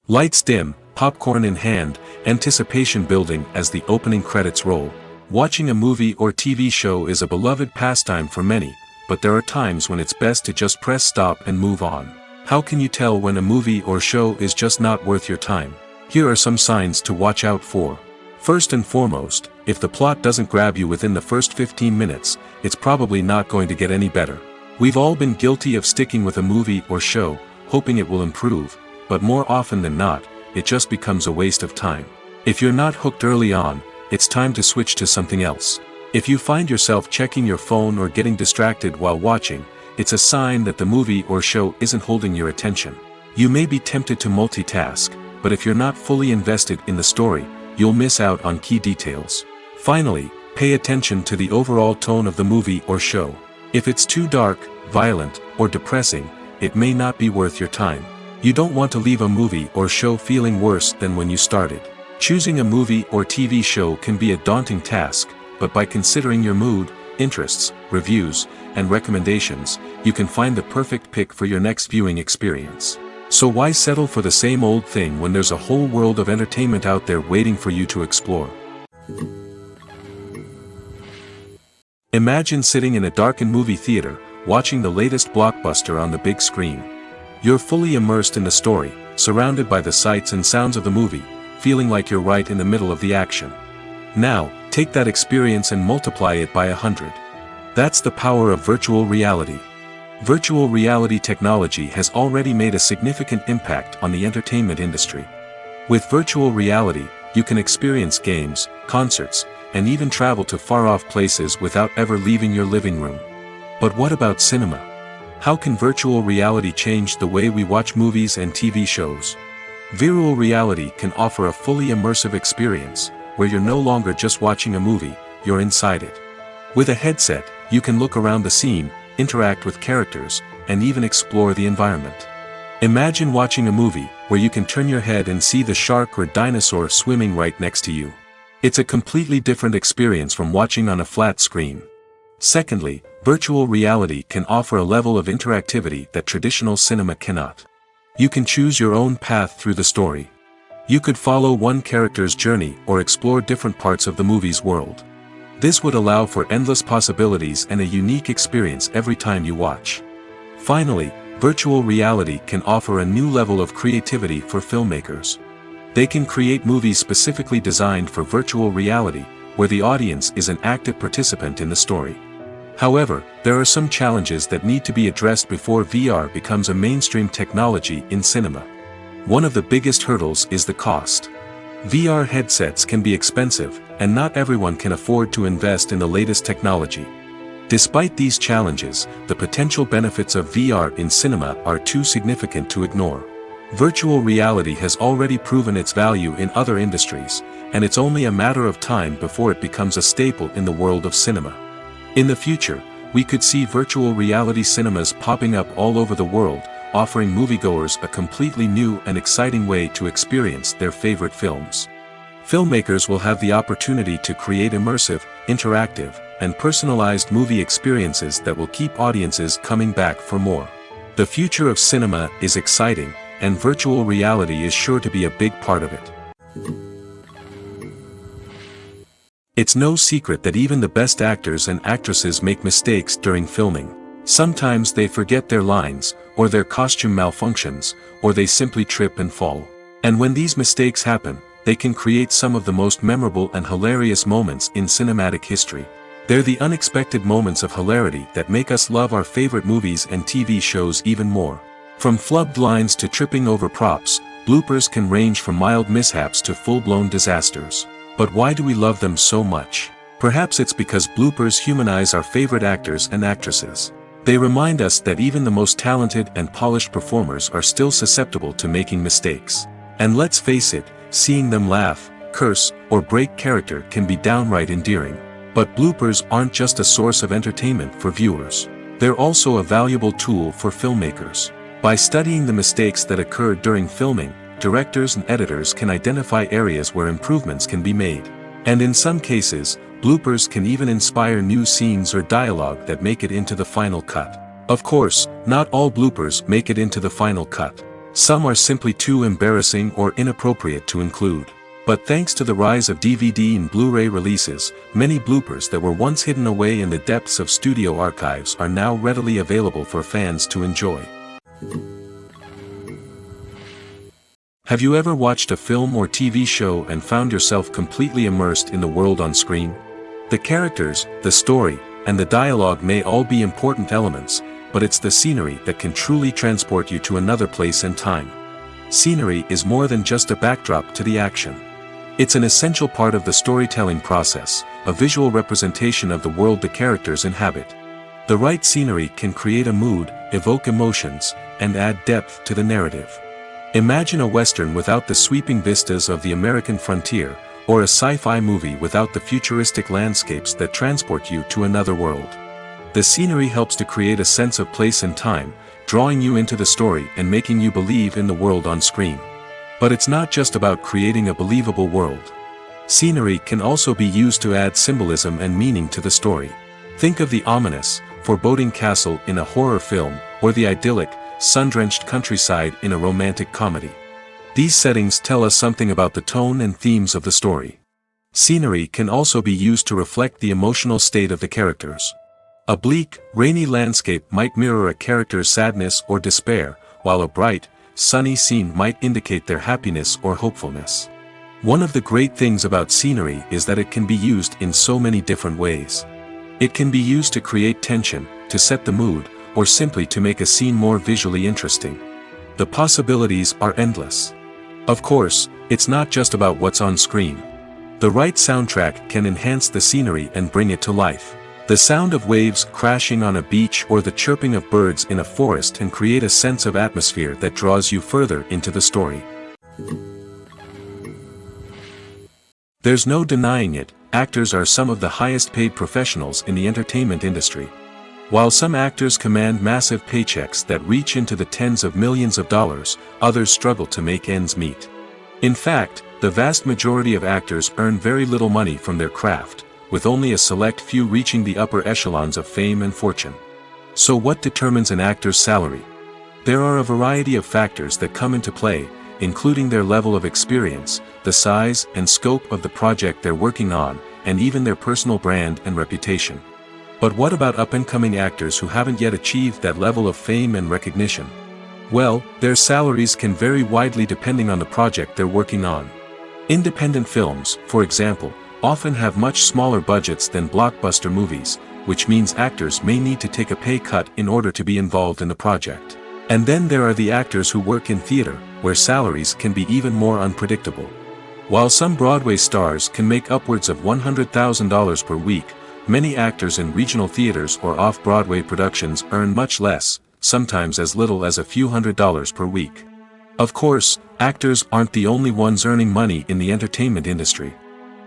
Lights dim, popcorn in hand, anticipation building as the opening credits roll. Watching a movie or TV show is a beloved pastime for many, but there are times when it's best to just press stop and move on. How can you tell when a movie or show is just not worth your time? Here are some signs to watch out for. First and foremost, if the plot doesn't grab you within the first 15 minutes, it's probably not going to get any better. We've all been guilty of sticking with a movie or show, hoping it will improve, but more often than not, it just becomes a waste of time. If you're not hooked early on, it's time to switch to something else. If you find yourself checking your phone or getting distracted while watching, it's a sign that the movie or show isn't holding your attention. You may be tempted to multitask, but if you're not fully invested in the story, you'll miss out on key details. Finally, pay attention to the overall tone of the movie or show. If it's too dark, violent, or depressing, it may not be worth your time. You don't want to leave a movie or show feeling worse than when you started. Choosing a movie or TV show can be a daunting task, but by considering your mood, interests, reviews, and recommendations, you can find the perfect pick for your next viewing experience. So why settle for the same old thing when there's a whole world of entertainment out there waiting for you to explore? Imagine sitting in a darkened movie theater, watching the latest blockbuster on the big screen. You're fully immersed in the story, surrounded by the sights and sounds of the movie, feeling like you're right in the middle of the action. Now, take that experience and multiply it by 100. That's the power of virtual reality. Virtual reality technology has already made a significant impact on the entertainment industry. With virtual reality, you can experience games, concerts, and even travel to far-off places without ever leaving your living room. But what about cinema? How can virtual reality change the way we watch movies and TV shows? Virtual reality can offer a fully immersive experience, where you're no longer just watching a movie, you're inside it. With a headset, you can look around the scene, interact with characters, and even explore the environment. Imagine watching a movie, where you can turn your head and see the shark or dinosaur swimming right next to you. It's a completely different experience from watching on a flat screen. Secondly, virtual reality can offer a level of interactivity that traditional cinema cannot. You can choose your own path through the story. You could follow one character's journey or explore different parts of the movie's world. This would allow for endless possibilities and a unique experience every time you watch. Finally, virtual reality can offer a new level of creativity for filmmakers. They can create movies specifically designed for virtual reality, where the audience is an active participant in the story. However, there are some challenges that need to be addressed before VR becomes a mainstream technology in cinema. One of the biggest hurdles is the cost. VR headsets can be expensive, and not everyone can afford to invest in the latest technology. Despite these challenges, the potential benefits of VR in cinema are too significant to ignore. Virtual reality has already proven its value in other industries, and it's only a matter of time before it becomes a staple in the world of cinema. In the future, we could see virtual reality cinemas popping up all over the world, offering moviegoers a completely new and exciting way to experience their favorite films. Filmmakers will have the opportunity to create immersive, interactive, and personalized movie experiences that will keep audiences coming back for more. The future of cinema is exciting, and virtual reality is sure to be a big part of it. It's no secret that even the best actors and actresses make mistakes during filming. Sometimes they forget their lines, or their costume malfunctions, or they simply trip and fall. And when these mistakes happen, they can create some of the most memorable and hilarious moments in cinematic history. They're the unexpected moments of hilarity that make us love our favorite movies and TV shows even more. From flubbed lines to tripping over props, bloopers can range from mild mishaps to full-blown disasters. But why do we love them so much? Perhaps it's because bloopers humanize our favorite actors and actresses. They remind us that even the most talented and polished performers are still susceptible to making mistakes. And let's face it, seeing them laugh, curse, or break character can be downright endearing. But bloopers aren't just a source of entertainment for viewers. They're also a valuable tool for filmmakers. By studying the mistakes that occur during filming, directors and editors can identify areas where improvements can be made. And in some cases, bloopers can even inspire new scenes or dialogue that make it into the final cut. Of course, not all bloopers make it into the final cut. Some are simply too embarrassing or inappropriate to include. But thanks to the rise of DVD and Blu-ray releases, many bloopers that were once hidden away in the depths of studio archives are now readily available for fans to enjoy. Have you ever watched a film or TV show and found yourself completely immersed in the world on screen? The characters, the story, and the dialogue may all be important elements, but it's the scenery that can truly transport you to another place and time. Scenery is more than just a backdrop to the action. It's an essential part of the storytelling process, a visual representation of the world the characters inhabit. The right scenery can create a mood, evoke emotions, and add depth to the narrative. Imagine a Western without the sweeping vistas of the American frontier, or a sci-fi movie without the futuristic landscapes that transport you to another world. The scenery helps to create a sense of place and time, drawing you into the story and making you believe in the world on screen. But it's not just about creating a believable world. Scenery can also be used to add symbolism and meaning to the story. Think of the ominous, foreboding castle in a horror film, or the idyllic, sun-drenched countryside in a romantic comedy. These settings tell us something about the tone and themes of the story. Scenery can also be used to reflect the emotional state of the characters. A bleak, rainy landscape might mirror a character's sadness or despair, while a bright, sunny scene might indicate their happiness or hopefulness. One of the great things about scenery is that it can be used in so many different ways. It can be used to create tension, to set the mood, or simply to make a scene more visually interesting. The possibilities are endless. Of course, it's not just about what's on screen. The right soundtrack can enhance the scenery and bring it to life. The sound of waves crashing on a beach or the chirping of birds in a forest can create a sense of atmosphere that draws you further into the story. There's no denying it, actors are some of the highest paid professionals in the entertainment industry. While some actors command massive paychecks that reach into the tens of millions of dollars, others struggle to make ends meet. In fact, the vast majority of actors earn very little money from their craft, with only a select few reaching the upper echelons of fame and fortune. So what determines an actor's salary? There are a variety of factors that come into play, including their level of experience, the size and scope of the project they're working on, and even their personal brand and reputation. But what about up-and-coming actors who haven't yet achieved that level of fame and recognition? Well, their salaries can vary widely depending on the project they're working on. Independent films, for example, often have much smaller budgets than blockbuster movies, which means actors may need to take a pay cut in order to be involved in the project. And then there are the actors who work in theater, where salaries can be even more unpredictable. While some Broadway stars can make upwards of $100,000 per week, many actors in regional theaters or off-Broadway productions earn much less, sometimes as little as a few $100s per week. Of course, actors aren't the only ones earning money in the entertainment industry.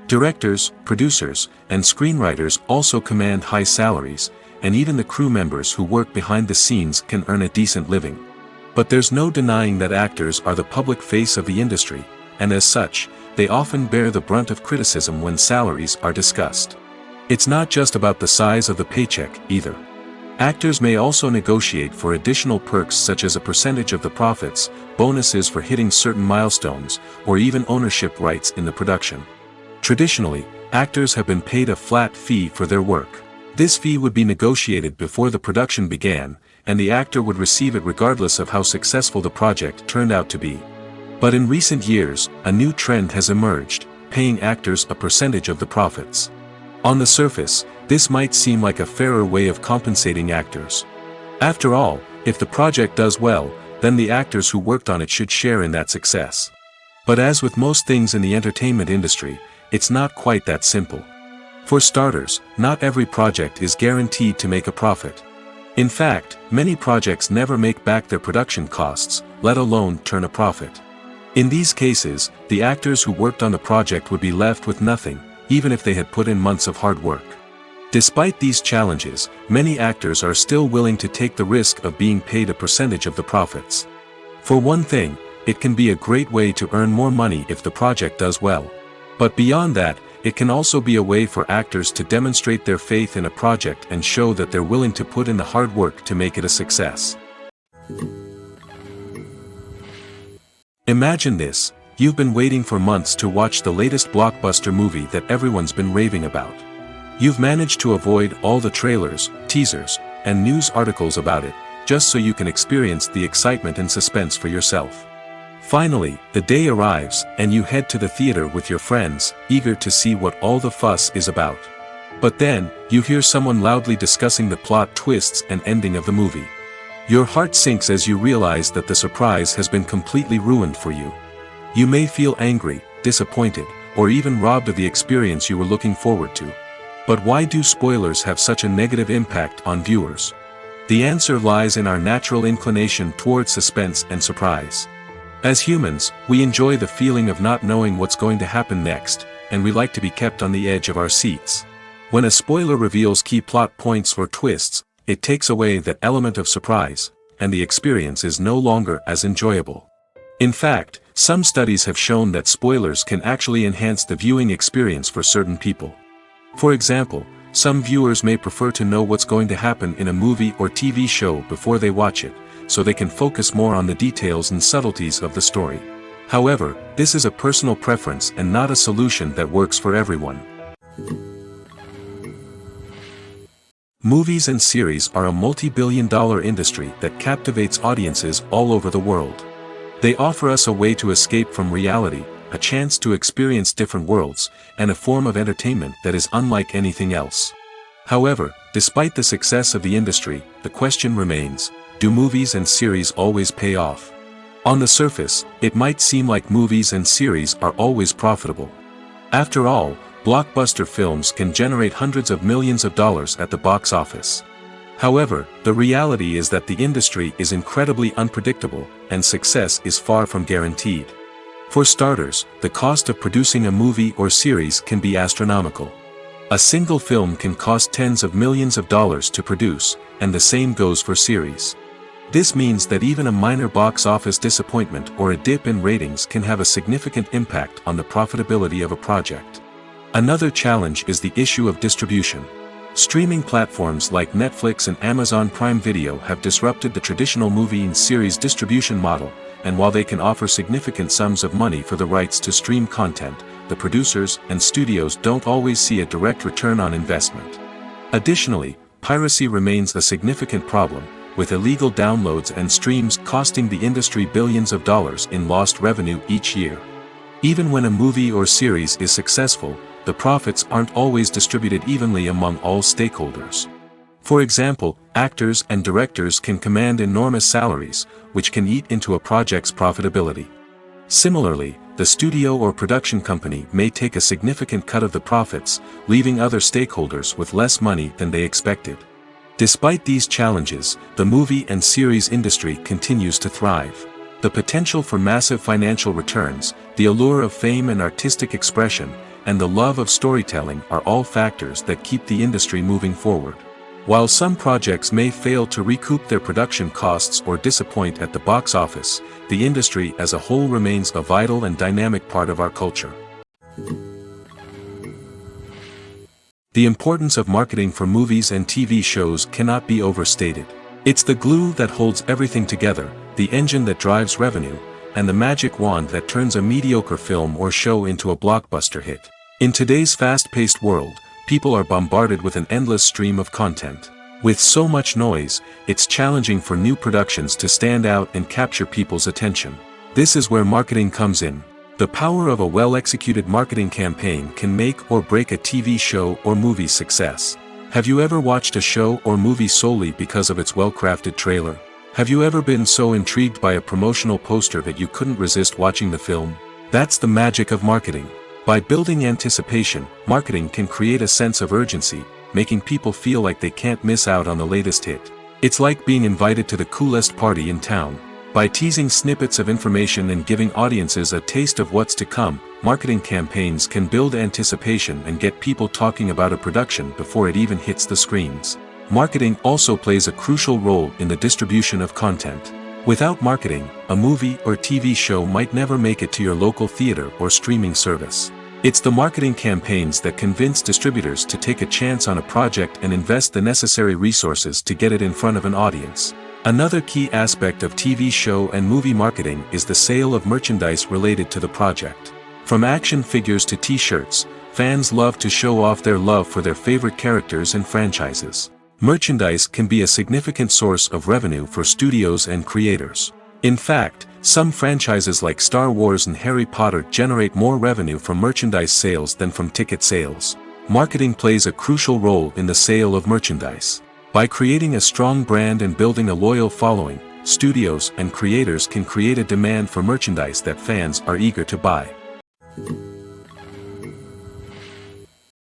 Directors, producers, and screenwriters also command high salaries, and even the crew members who work behind the scenes can earn a decent living. But there's no denying that actors are the public face of the industry, and as such, they often bear the brunt of criticism when salaries are discussed. It's not just about the size of the paycheck, either. Actors may also negotiate for additional perks such as a percentage of the profits, bonuses for hitting certain milestones, or even ownership rights in the production. Traditionally, actors have been paid a flat fee for their work. This fee would be negotiated before the production began, and the actor would receive it regardless of how successful the project turned out to be. But in recent years, a new trend has emerged, paying actors a percentage of the profits. On the surface, this might seem like a fairer way of compensating actors. After all, if the project does well, then the actors who worked on it should share in that success. But as with most things in the entertainment industry, it's not quite that simple. For starters, not every project is guaranteed to make a profit. In fact, many projects never make back their production costs, let alone turn a profit. In these cases, the actors who worked on the project would be left with nothing, even if they had put in months of hard work. Despite these challenges, many actors are still willing to take the risk of being paid a percentage of the profits. For one thing, it can be a great way to earn more money if the project does well. But beyond that, it can also be a way for actors to demonstrate their faith in a project and show that they're willing to put in the hard work to make it a success. Imagine this: you've been waiting for months to watch the latest blockbuster movie that everyone's been raving about. You've managed to avoid all the trailers, teasers, and news articles about it, just so you can experience the excitement and suspense for yourself. Finally, the day arrives, and you head to the theater with your friends, eager to see what all the fuss is about. But then, you hear someone loudly discussing the plot twists and ending of the movie. Your heart sinks as you realize that the surprise has been completely ruined for you. You may feel angry, disappointed, or even robbed of the experience you were looking forward to. But why do spoilers have such a negative impact on viewers? The answer lies in our natural inclination toward suspense and surprise. As humans, we enjoy the feeling of not knowing what's going to happen next, and we like to be kept on the edge of our seats. When a spoiler reveals key plot points or twists, it takes away that element of surprise, and the experience is no longer as enjoyable. In fact, some studies have shown that spoilers can actually enhance the viewing experience for certain people. For example, some viewers may prefer to know what's going to happen in a movie or TV show before they watch it, so they can focus more on the details and subtleties of the story. However, this is a personal preference and not a solution that works for everyone. Movies and series are a multi-billion-dollar industry that captivates audiences all over the world. They offer us a way to escape from reality, a chance to experience different worlds, and a form of entertainment that is unlike anything else. However, despite the success of the industry, the question remains: do movies and series always pay off? On the surface, it might seem like movies and series are always profitable. After all, blockbuster films can generate hundreds of millions of dollars at the box office. However, the reality is that the industry is incredibly unpredictable, and success is far from guaranteed. For starters, the cost of producing a movie or series can be astronomical. A single film can cost tens of millions of dollars to produce, and the same goes for series. This means that even a minor box office disappointment or a dip in ratings can have a significant impact on the profitability of a project. Another challenge is the issue of distribution. Streaming platforms like Netflix and Amazon Prime Video have disrupted the traditional movie and series distribution model, and while they can offer significant sums of money for the rights to stream content, the producers and studios don't always see a direct return on investment. Additionally, piracy remains a significant problem, with illegal downloads and streams costing the industry billions of dollars in lost revenue each year. Even when a movie or series is successful, the profits aren't always distributed evenly among all stakeholders. For example, actors and directors can command enormous salaries, which can eat into a project's profitability. Similarly, the studio or production company may take a significant cut of the profits, leaving other stakeholders with less money than they expected. Despite these challenges, the movie and series industry continues to thrive. The potential for massive financial returns, the allure of fame and artistic expression, and the love of storytelling are all factors that keep the industry moving forward. While some projects may fail to recoup their production costs or disappoint at the box office, the industry as a whole remains a vital and dynamic part of our culture. The importance of marketing for movies and TV shows cannot be overstated. It's the glue that holds everything together, the engine that drives revenue, and the magic wand that turns a mediocre film or show into a blockbuster hit. In today's fast-paced world, people are bombarded with an endless stream of content. With so much noise, it's challenging for new productions to stand out and capture people's attention. This is where marketing comes in. The power of a well-executed marketing campaign can make or break a TV show or movie's success. Have you ever watched a show or movie solely because of its well-crafted trailer? Have you ever been so intrigued by a promotional poster that you couldn't resist watching the film? That's the magic of marketing. By building anticipation, marketing can create a sense of urgency, making people feel like they can't miss out on the latest hit. It's like being invited to the coolest party in town. By teasing snippets of information and giving audiences a taste of what's to come, marketing campaigns can build anticipation and get people talking about a production before it even hits the screens. Marketing also plays a crucial role in the distribution of content. Without marketing, a movie or TV show might never make it to your local theater or streaming service. It's the marketing campaigns that convince distributors to take a chance on a project and invest the necessary resources to get it in front of an audience. Another key aspect of TV show and movie marketing is the sale of merchandise related to the project. From action figures to t-shirts, fans love to show off their love for their favorite characters and franchises. Merchandise can be a significant source of revenue for studios and creators. In fact, some franchises like Star Wars and Harry Potter generate more revenue from merchandise sales than from ticket sales. Marketing plays a crucial role in the sale of merchandise. By creating a strong brand and building a loyal following, studios and creators can create a demand for merchandise that fans are eager to buy.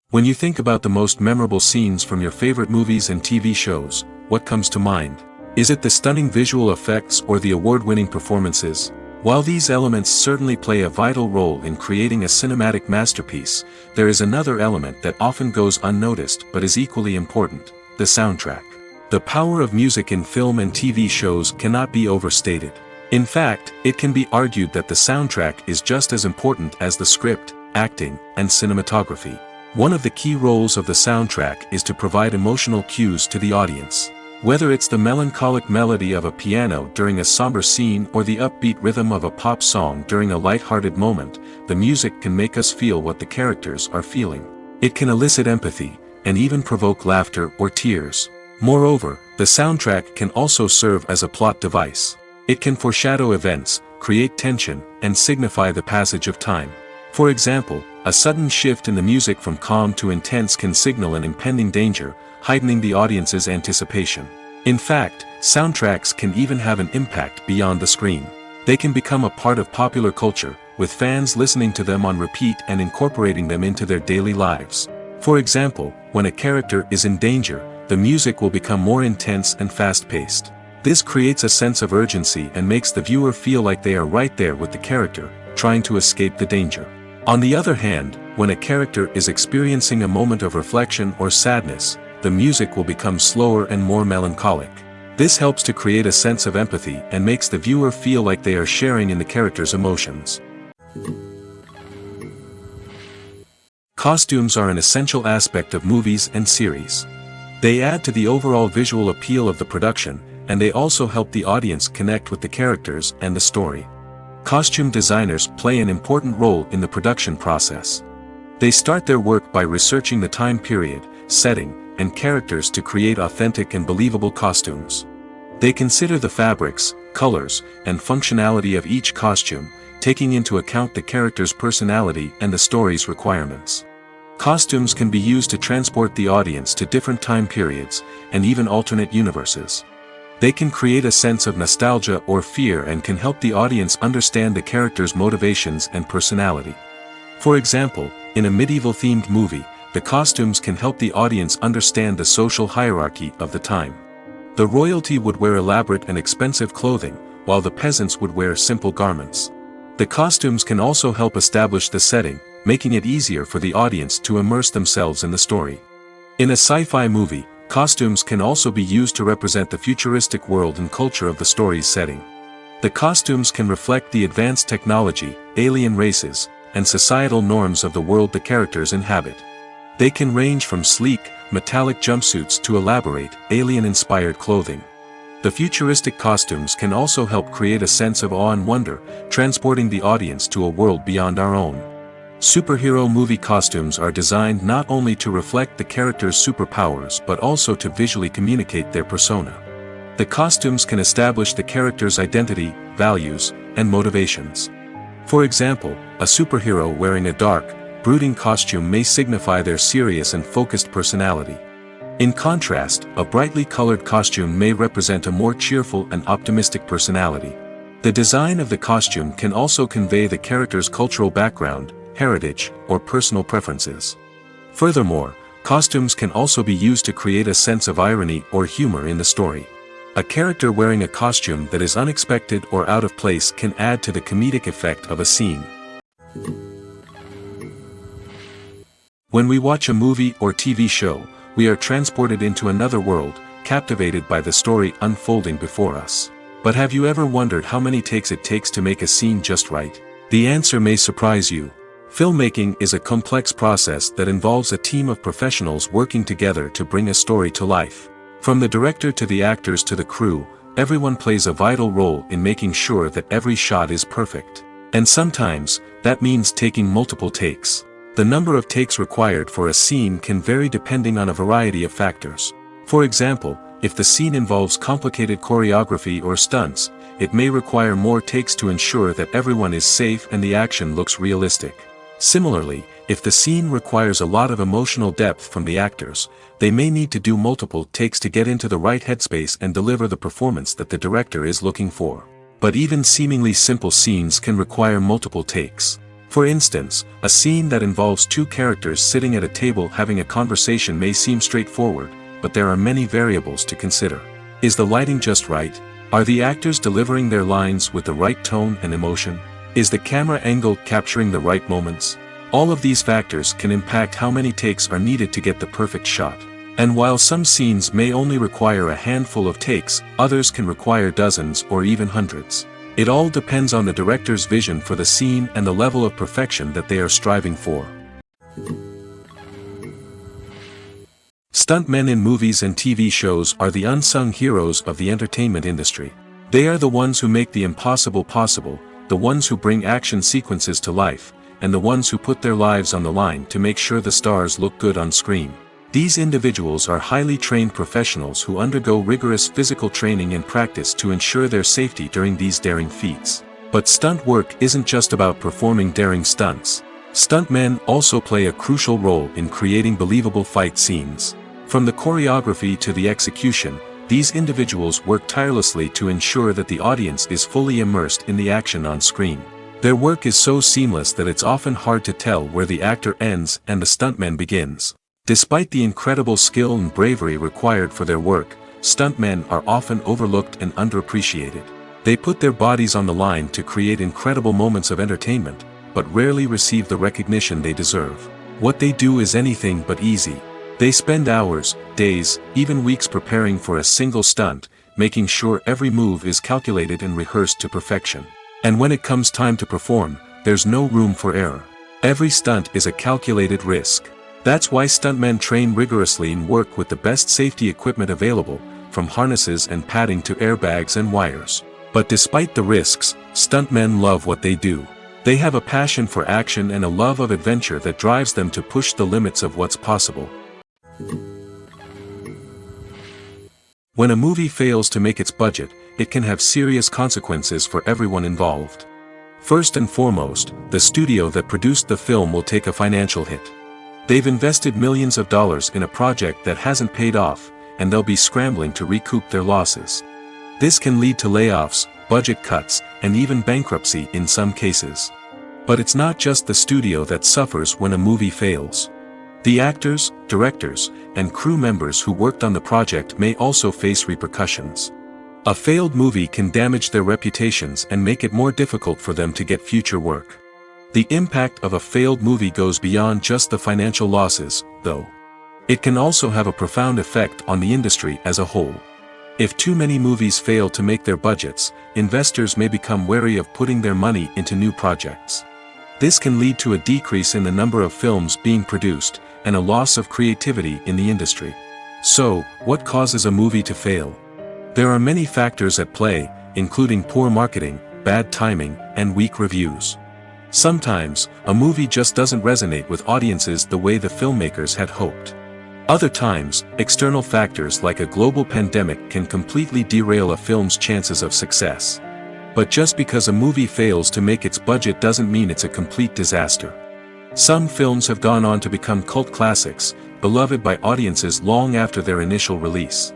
When you think about the most memorable scenes from your favorite movies and TV shows, what comes to mind? Is it the stunning visual effects or the award-winning performances? While these elements certainly play a vital role in creating a cinematic masterpiece, there is another element that often goes unnoticed but is equally important: the soundtrack. The power of music in film and TV shows cannot be overstated. In fact, it can be argued that the soundtrack is just as important as the script, acting, and cinematography. One of the key roles of the soundtrack is to provide emotional cues to the audience. Whether it's the melancholic melody of a piano during a somber scene or the upbeat rhythm of a pop song during a light-hearted moment, the music can make us feel what the characters are feeling. It can elicit empathy, and even provoke laughter or tears. Moreover, the soundtrack can also serve as a plot device. It can foreshadow events, create tension, and signify the passage of time. For example, a sudden shift in the music from calm to intense can signal an impending danger, heightening the audience's anticipation. In fact, soundtracks can even have an impact beyond the screen. They can become a part of popular culture, with fans listening to them on repeat and incorporating them into their daily lives. For example, when a character is in danger, the music will become more intense and fast-paced. This creates a sense of urgency and makes the viewer feel like they are right there with the character, trying to escape the danger. On the other hand, when a character is experiencing a moment of reflection or sadness, the music will become slower and more melancholic. This helps to create a sense of empathy and makes the viewer feel like they are sharing in the character's emotions. Costumes are an essential aspect of movies and series. They add to the overall visual appeal of the production, and they also help the audience connect with the characters and the story. Costume designers play an important role in the production process. They start their work by researching the time period, setting, and characters to create authentic and believable costumes. They consider the fabrics, colors, and functionality of each costume, taking into account the character's personality and the story's requirements. Costumes can be used to transport the audience to different time periods, and even alternate universes. They can create a sense of nostalgia or fear and can help the audience understand the character's motivations and personality. For example, in a medieval-themed movie, the costumes can help the audience understand the social hierarchy of the time. The royalty would wear elaborate and expensive clothing, while the peasants would wear simple garments. The costumes can also help establish the setting, making it easier for the audience to immerse themselves in the story. In a sci-fi movie, costumes can also be used to represent the futuristic world and culture of the story's setting. The costumes can reflect the advanced technology, alien races, and societal norms of the world the characters inhabit. They can range from sleek, metallic jumpsuits to elaborate, alien-inspired clothing. The futuristic costumes can also help create a sense of awe and wonder, transporting the audience to a world beyond our own. Superhero movie costumes are designed not only to reflect the character's superpowers but also to visually communicate their persona. The costumes can establish the character's identity, values, and motivations. For example, a superhero wearing a dark, brooding costume may signify their serious and focused personality. In contrast, a brightly colored costume may represent a more cheerful and optimistic personality. The design of the costume can also convey the character's cultural background, heritage, or personal preferences. Furthermore, costumes can also be used to create a sense of irony or humor in the story. A character wearing a costume that is unexpected or out of place can add to the comedic effect of a scene. When we watch a movie or TV show, we are transported into another world, captivated by the story unfolding before us. But have you ever wondered how many takes it takes to make a scene just right? The answer may surprise you. Filmmaking is a complex process that involves a team of professionals working together to bring a story to life. From the director to the actors to the crew, everyone plays a vital role in making sure that every shot is perfect. And sometimes, that means taking multiple takes. The number of takes required for a scene can vary depending on a variety of factors. For example, if the scene involves complicated choreography or stunts, it may require more takes to ensure that everyone is safe and the action looks realistic. Similarly, if the scene requires a lot of emotional depth from the actors, they may need to do multiple takes to get into the right headspace and deliver the performance that the director is looking for. But even seemingly simple scenes can require multiple takes. For instance, a scene that involves two characters sitting at a table having a conversation may seem straightforward, but there are many variables to consider. Is the lighting just right? Are the actors delivering their lines with the right tone and emotion? Is the camera angle capturing the right moments? All of these factors can impact how many takes are needed to get the perfect shot. And while some scenes may only require a handful of takes, others can require dozens or even hundreds. It all depends on the director's vision for the scene and the level of perfection that they are striving for. Stuntmen in movies and TV shows are the unsung heroes of the entertainment industry. They are the ones who make the impossible possible, the ones who bring action sequences to life, and the ones who put their lives on the line to make sure the stars look good on screen. These individuals are highly trained professionals who undergo rigorous physical training and practice to ensure their safety during these daring feats. But stunt work isn't just about performing daring stunts. Stuntmen also play a crucial role in creating believable fight scenes. From the choreography to the execution, these individuals work tirelessly to ensure that the audience is fully immersed in the action on screen. Their work is so seamless that it's often hard to tell where the actor ends and the stuntman begins. Despite the incredible skill and bravery required for their work, stuntmen are often overlooked and underappreciated. They put their bodies on the line to create incredible moments of entertainment, but rarely receive the recognition they deserve. What they do is anything but easy. They spend hours, days, even weeks preparing for a single stunt, making sure every move is calculated and rehearsed to perfection. And when it comes time to perform, there's no room for error. Every stunt is a calculated risk. That's why stuntmen train rigorously and work with the best safety equipment available, from harnesses and padding to airbags and wires. But despite the risks, stuntmen love what they do. They have a passion for action and a love of adventure that drives them to push the limits of what's possible. When a movie fails to make its budget, it can have serious consequences for everyone involved. First and foremost, the studio that produced the film will take a financial hit. They've invested millions of dollars in a project that hasn't paid off, and they'll be scrambling to recoup their losses. This can lead to layoffs, budget cuts, and even bankruptcy in some cases. But it's not just the studio that suffers when a movie fails. The actors, directors, and crew members who worked on the project may also face repercussions. A failed movie can damage their reputations and make it more difficult for them to get future work. The impact of a failed movie goes beyond just the financial losses, though. It can also have a profound effect on the industry as a whole. If too many movies fail to make their budgets, investors may become wary of putting their money into new projects. This can lead to a decrease in the number of films being produced, and a loss of creativity in the industry. So, what causes a movie to fail? There are many factors at play, including poor marketing, bad timing, and weak reviews. Sometimes, a movie just doesn't resonate with audiences the way the filmmakers had hoped. Other times, external factors like a global pandemic can completely derail a film's chances of success. But just because a movie fails to make its budget doesn't mean it's a complete disaster. Some films have gone on to become cult classics, beloved by audiences long after their initial release.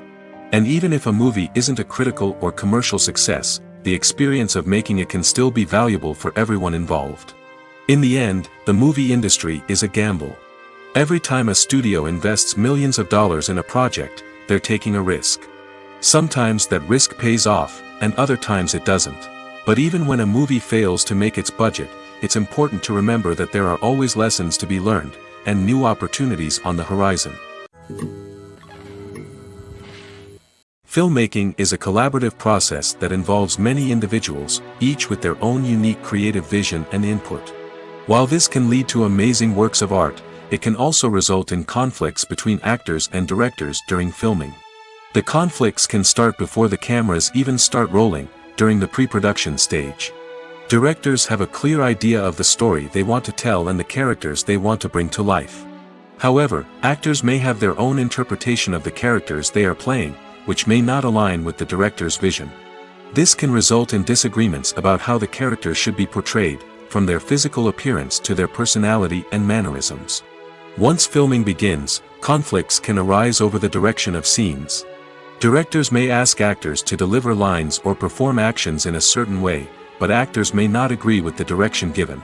And even if a movie isn't a critical or commercial success, the experience of making it can still be valuable for everyone involved. In the end, the movie industry is a gamble. Every time a studio invests millions of dollars in a project, they're taking a risk. Sometimes that risk pays off, and other times it doesn't. But even when a movie fails to make its budget, it's important to remember that there are always lessons to be learned, and new opportunities on the horizon. Filmmaking is a collaborative process that involves many individuals, each with their own unique creative vision and input. While this can lead to amazing works of art, it can also result in conflicts between actors and directors during filming. The conflicts can start before the cameras even start rolling, during the pre-production stage. Directors have a clear idea of the story they want to tell and the characters they want to bring to life. However, actors may have their own interpretation of the characters they are playing, which may not align with the director's vision. This can result in disagreements about how the characters should be portrayed, from their physical appearance to their personality and mannerisms. Once filming begins, conflicts can arise over the direction of scenes. Directors may ask actors to deliver lines or perform actions in a certain way, but actors may not agree with the direction given.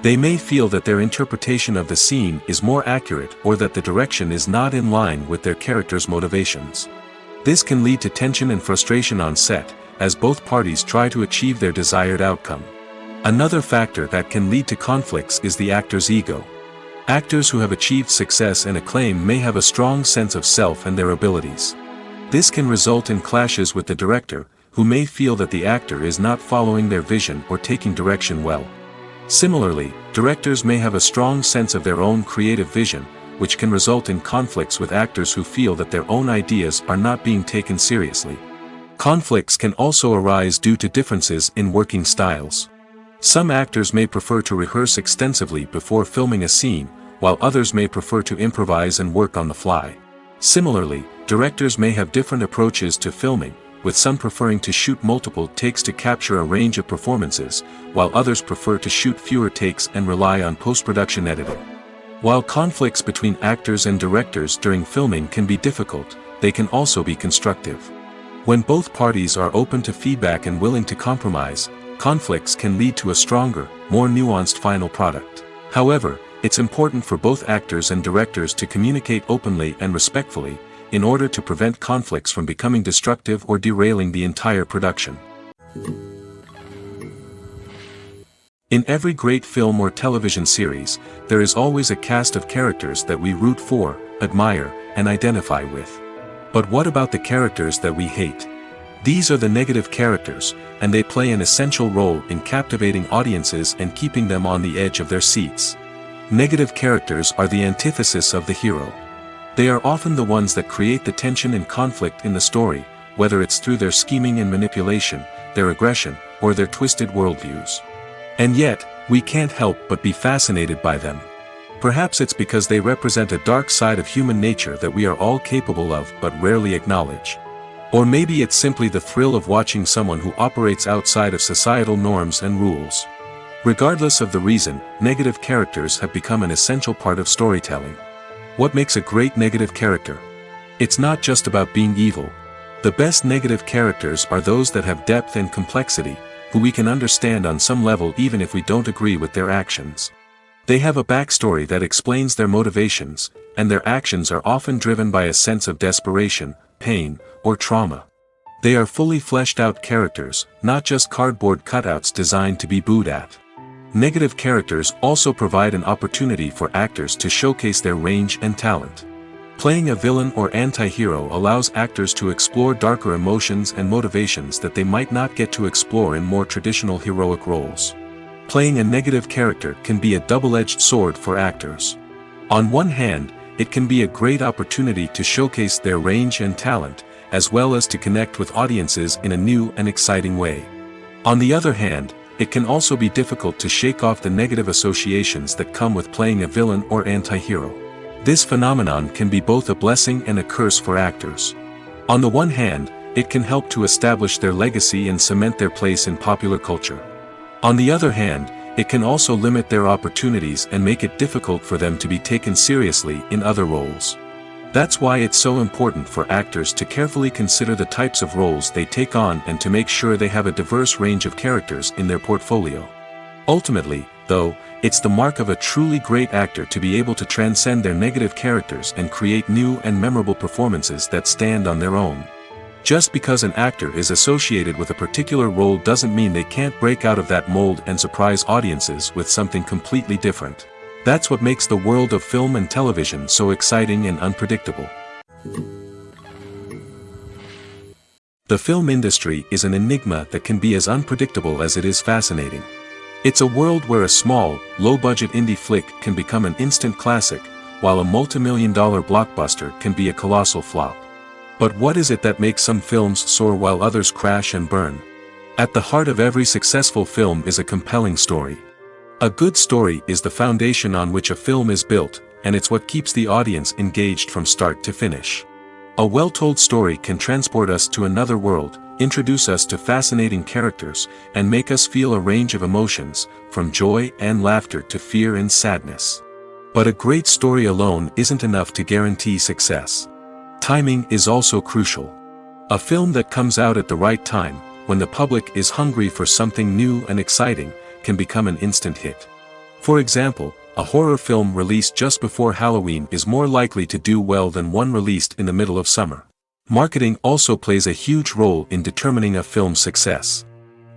They may feel that their interpretation of the scene is more accurate or that the direction is not in line with their character's motivations. This can lead to tension and frustration on set, as both parties try to achieve their desired outcome. Another factor that can lead to conflicts is the actor's ego. Actors who have achieved success and acclaim may have a strong sense of self and their abilities. This can result in clashes with the director, who may feel that the actor is not following their vision or taking direction well. Similarly, directors may have a strong sense of their own creative vision, which can result in conflicts with actors who feel that their own ideas are not being taken seriously. Conflicts can also arise due to differences in working styles. Some actors may prefer to rehearse extensively before filming a scene, while others may prefer to improvise and work on the fly. Similarly, directors may have different approaches to filming, with some preferring to shoot multiple takes to capture a range of performances, while others prefer to shoot fewer takes and rely on post-production editing. While conflicts between actors and directors during filming can be difficult, they can also be constructive. When both parties are open to feedback and willing to compromise, conflicts can lead to a stronger, more nuanced final product. However, it's important for both actors and directors to communicate openly and respectfully, in order to prevent conflicts from becoming destructive or derailing the entire production. In every great film or television series, there is always a cast of characters that we root for, admire, and identify with. But what about the characters that we hate? These are the negative characters, and they play an essential role in captivating audiences and keeping them on the edge of their seats. Negative characters are the antithesis of the hero. They are often the ones that create the tension and conflict in the story, whether it's through their scheming and manipulation, their aggression, or their twisted worldviews. And yet, we can't help but be fascinated by them. Perhaps it's because they represent a dark side of human nature that we are all capable of but rarely acknowledge. Or maybe it's simply the thrill of watching someone who operates outside of societal norms and rules. Regardless of the reason, negative characters have become an essential part of storytelling. What makes a great negative character? It's not just about being evil. The best negative characters are those that have depth and complexity, who we can understand on some level even if we don't agree with their actions. They have a backstory that explains their motivations, and their actions are often driven by a sense of desperation, pain, or trauma. They are fully fleshed out characters, not just cardboard cutouts designed to be booed at. Negative characters also provide an opportunity for actors to showcase their range and talent. Playing a villain or anti-hero allows actors to explore darker emotions and motivations that they might not get to explore in more traditional heroic roles. Playing a negative character can be a double-edged sword for actors. On one hand, it can be a great opportunity to showcase their range and talent, as well as to connect with audiences in a new and exciting way. On the other hand, it can also be difficult to shake off the negative associations that come with playing a villain or anti-hero. This phenomenon can be both a blessing and a curse for actors. On the one hand, it can help to establish their legacy and cement their place in popular culture. On the other hand, it can also limit their opportunities and make it difficult for them to be taken seriously in other roles. That's why it's so important for actors to carefully consider the types of roles they take on and to make sure they have a diverse range of characters in their portfolio. Ultimately, though, it's the mark of a truly great actor to be able to transcend their negative characters and create new and memorable performances that stand on their own. Just because an actor is associated with a particular role doesn't mean they can't break out of that mold and surprise audiences with something completely different. That's what makes the world of film and television so exciting and unpredictable. The film industry is an enigma that can be as unpredictable as it is fascinating. It's a world where a small, low-budget indie flick can become an instant classic, while a multi-million-dollar blockbuster can be a colossal flop. But what is it that makes some films soar while others crash and burn? At the heart of every successful film is a compelling story. A good story is the foundation on which a film is built, and it's what keeps the audience engaged from start to finish. A well-told story can transport us to another world, introduce us to fascinating characters, and make us feel a range of emotions, from joy and laughter to fear and sadness. But a great story alone isn't enough to guarantee success. Timing is also crucial. A film that comes out at the right time, when the public is hungry for something new and exciting, can become an instant hit. For example, a horror film released just before Halloween is more likely to do well than one released in the middle of summer. Marketing also plays a huge role in determining a film's success.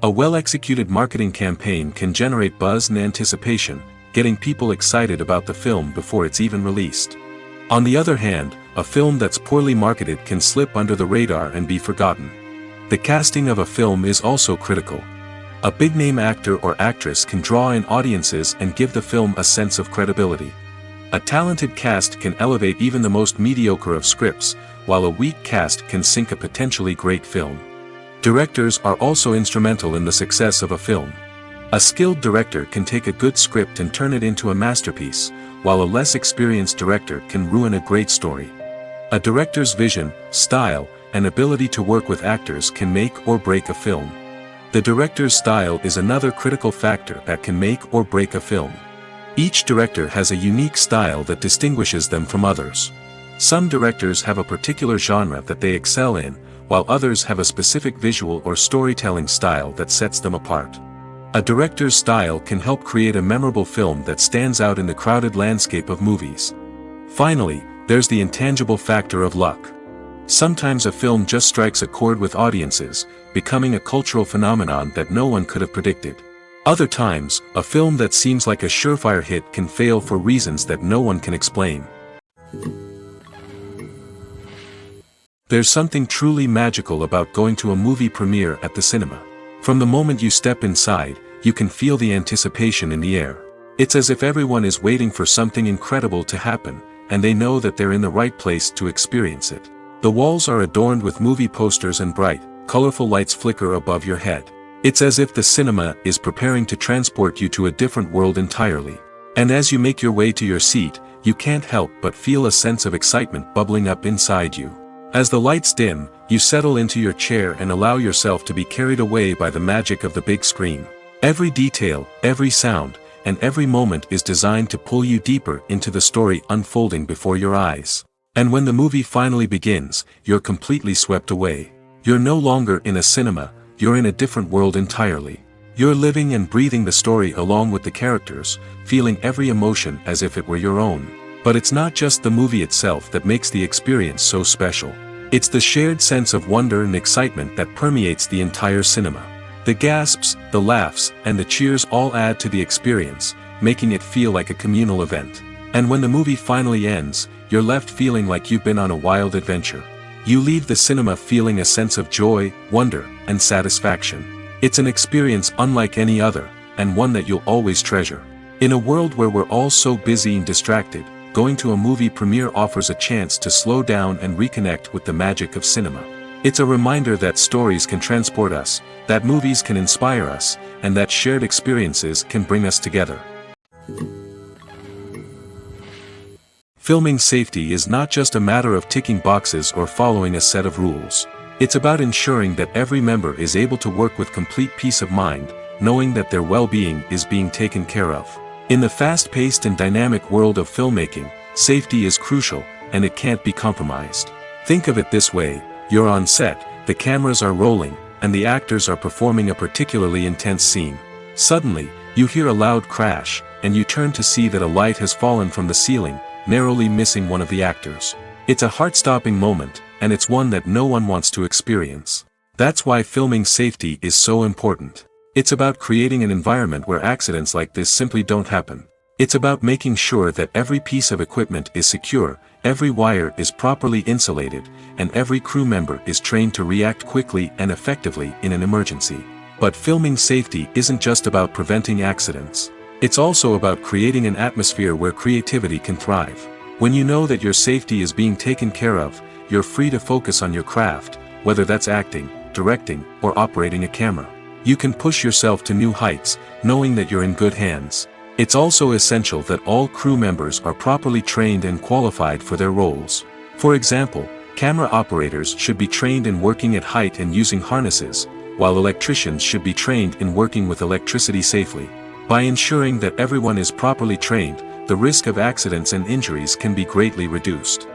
A well-executed marketing campaign can generate buzz and anticipation, getting people excited about the film before it's even released. On the other hand, a film that's poorly marketed can slip under the radar and be forgotten. The casting of a film is also critical. A big-name actor or actress can draw in audiences and give the film a sense of credibility. A talented cast can elevate even the most mediocre of scripts, while a weak cast can sink a potentially great film. Directors are also instrumental in the success of a film. A skilled director can take a good script and turn it into a masterpiece, while a less experienced director can ruin a great story. A director's vision, style, and ability to work with actors can make or break a film. The director's style is another critical factor that can make or break a film. Each director has a unique style that distinguishes them from others. Some directors have a particular genre that they excel in, while others have a specific visual or storytelling style that sets them apart. A director's style can help create a memorable film that stands out in the crowded landscape of movies. Finally, there's the intangible factor of luck. Sometimes a film just strikes a chord with audiences, becoming a cultural phenomenon that no one could have predicted. Other times, a film that seems like a surefire hit can fail for reasons that no one can explain. There's something truly magical about going to a movie premiere at the cinema. From the moment you step inside, you can feel the anticipation in the air. It's as if everyone is waiting for something incredible to happen, and they know that they're in the right place to experience it. The walls are adorned with movie posters and bright, colorful lights flicker above your head. It's as if the cinema is preparing to transport you to a different world entirely. And as you make your way to your seat, you can't help but feel a sense of excitement bubbling up inside you. As the lights dim, you settle into your chair and allow yourself to be carried away by the magic of the big screen. Every detail, every sound, and every moment is designed to pull you deeper into the story unfolding before your eyes. And when the movie finally begins, you're completely swept away. You're no longer in a cinema, you're in a different world entirely. You're living and breathing the story along with the characters, feeling every emotion as if it were your own. But it's not just the movie itself that makes the experience so special. It's the shared sense of wonder and excitement that permeates the entire cinema. The gasps, the laughs, and the cheers all add to the experience, making it feel like a communal event. And when the movie finally ends, you're left feeling like you've been on a wild adventure. You leave the cinema feeling a sense of joy, wonder, and satisfaction. It's an experience unlike any other, and one that you'll always treasure. In a world where we're all so busy and distracted, going to a movie premiere offers a chance to slow down and reconnect with the magic of cinema. It's a reminder that stories can transport us, that movies can inspire us, and that shared experiences can bring us together. Filming safety is not just a matter of ticking boxes or following a set of rules. It's about ensuring that every member is able to work with complete peace of mind, knowing that their well-being is being taken care of. In the fast-paced and dynamic world of filmmaking, safety is crucial, and it can't be compromised. Think of it this way: you're on set, the cameras are rolling, and the actors are performing a particularly intense scene. Suddenly, you hear a loud crash, and you turn to see that a light has fallen from the ceiling, narrowly missing one of the actors. It's a heart-stopping moment, and it's one that no one wants to experience. That's why filming safety is so important. It's about creating an environment where accidents like this simply don't happen. It's about making sure that every piece of equipment is secure, every wire is properly insulated, and every crew member is trained to react quickly and effectively in an emergency. But filming safety isn't just about preventing accidents. It's also about creating an atmosphere where creativity can thrive. When you know that your safety is being taken care of, you're free to focus on your craft, whether that's acting, directing, or operating a camera. You can push yourself to new heights, knowing that you're in good hands. It's also essential that all crew members are properly trained and qualified for their roles. For example, camera operators should be trained in working at height and using harnesses, while electricians should be trained in working with electricity safely. By ensuring that everyone is properly trained, the risk of accidents and injuries can be greatly reduced.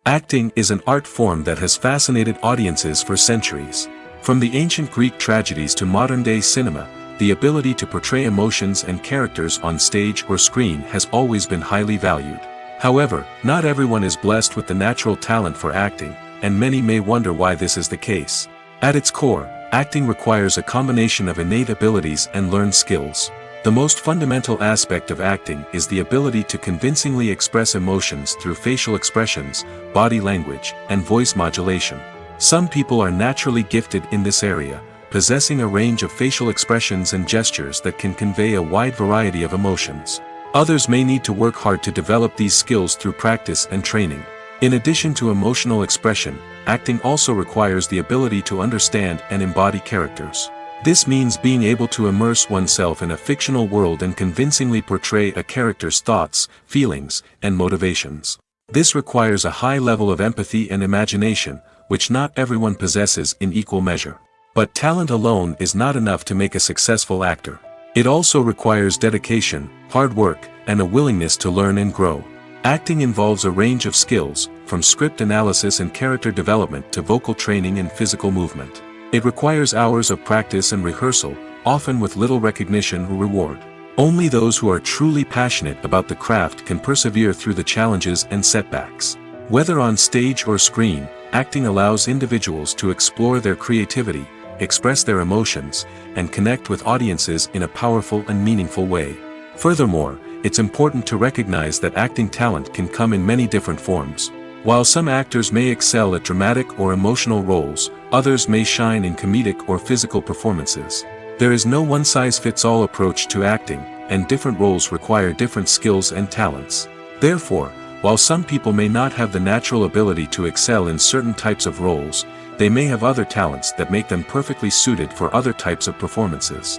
Acting is an art form that has fascinated audiences for centuries. From the ancient Greek tragedies to modern-day cinema, the ability to portray emotions and characters on stage or screen has always been highly valued. However, not everyone is blessed with the natural talent for acting, and many may wonder why this is the case. At its core, acting requires a combination of innate abilities and learned skills. The most fundamental aspect of acting is the ability to convincingly express emotions through facial expressions, body language, and voice modulation. Some people are naturally gifted in this area, possessing a range of facial expressions and gestures that can convey a wide variety of emotions. Others may need to work hard to develop these skills through practice and training. In addition to emotional expression, acting also requires the ability to understand and embody characters. This means being able to immerse oneself in a fictional world and convincingly portray a character's thoughts, feelings, and motivations. This requires a high level of empathy and imagination, which not everyone possesses in equal measure. But talent alone is not enough to make a successful actor. It also requires dedication, hard work, and a willingness to learn and grow. Acting involves a range of skills, from script analysis and character development to vocal training and physical movement. It requires hours of practice and rehearsal, often with little recognition or reward. Only those who are truly passionate about the craft can persevere through the challenges and setbacks. Whether on stage or screen, acting allows individuals to explore their creativity, express their emotions, and connect with audiences in a powerful and meaningful way. Furthermore, it's important to recognize that acting talent can come in many different forms. While some actors may excel at dramatic or emotional roles, others may shine in comedic or physical performances. There is no one-size-fits-all approach to acting, and different roles require different skills and talents. Therefore, while some people may not have the natural ability to excel in certain types of roles, they may have other talents that make them perfectly suited for other types of performances.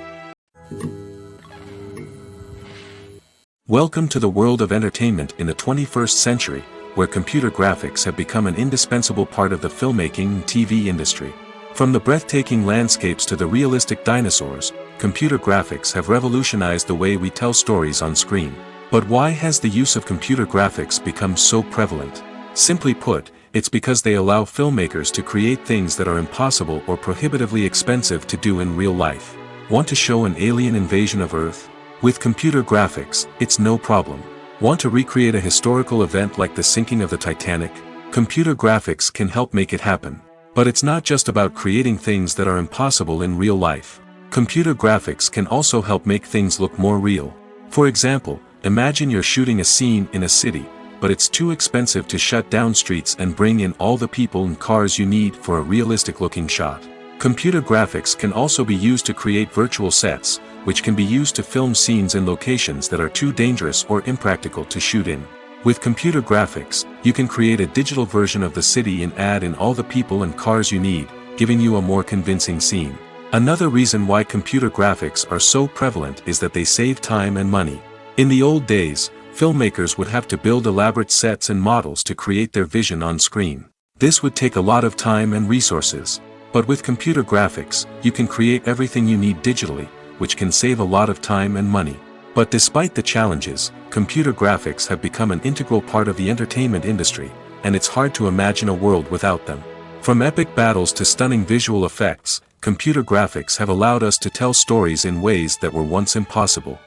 Welcome to the world of entertainment in the 21st century, where computer graphics have become an indispensable part of the filmmaking and TV industry. From the breathtaking landscapes to the realistic dinosaurs, computer graphics have revolutionized the way we tell stories on screen. But why has the use of computer graphics become so prevalent? Simply put, it's because they allow filmmakers to create things that are impossible or prohibitively expensive to do in real life. Want to show an alien invasion of Earth? With computer graphics, it's no problem. Want to recreate a historical event like the sinking of the Titanic? Computer graphics can help make it happen. But it's not just about creating things that are impossible in real life. Computer graphics can also help make things look more real. For example, imagine you're shooting a scene in a city, but it's too expensive to shut down streets and bring in all the people and cars you need for a realistic-looking shot. Computer graphics can also be used to create virtual sets, which can be used to film scenes in locations that are too dangerous or impractical to shoot in. With computer graphics, you can create a digital version of the city and add in all the people and cars you need, giving you a more convincing scene. Another reason why computer graphics are so prevalent is that they save time and money. In the old days, filmmakers would have to build elaborate sets and models to create their vision on screen. This would take a lot of time and resources. But with computer graphics, you can create everything you need digitally, which can save a lot of time and money. But despite the challenges, computer graphics have become an integral part of the entertainment industry, and it's hard to imagine a world without them. From epic battles to stunning visual effects, computer graphics have allowed us to tell stories in ways that were once impossible.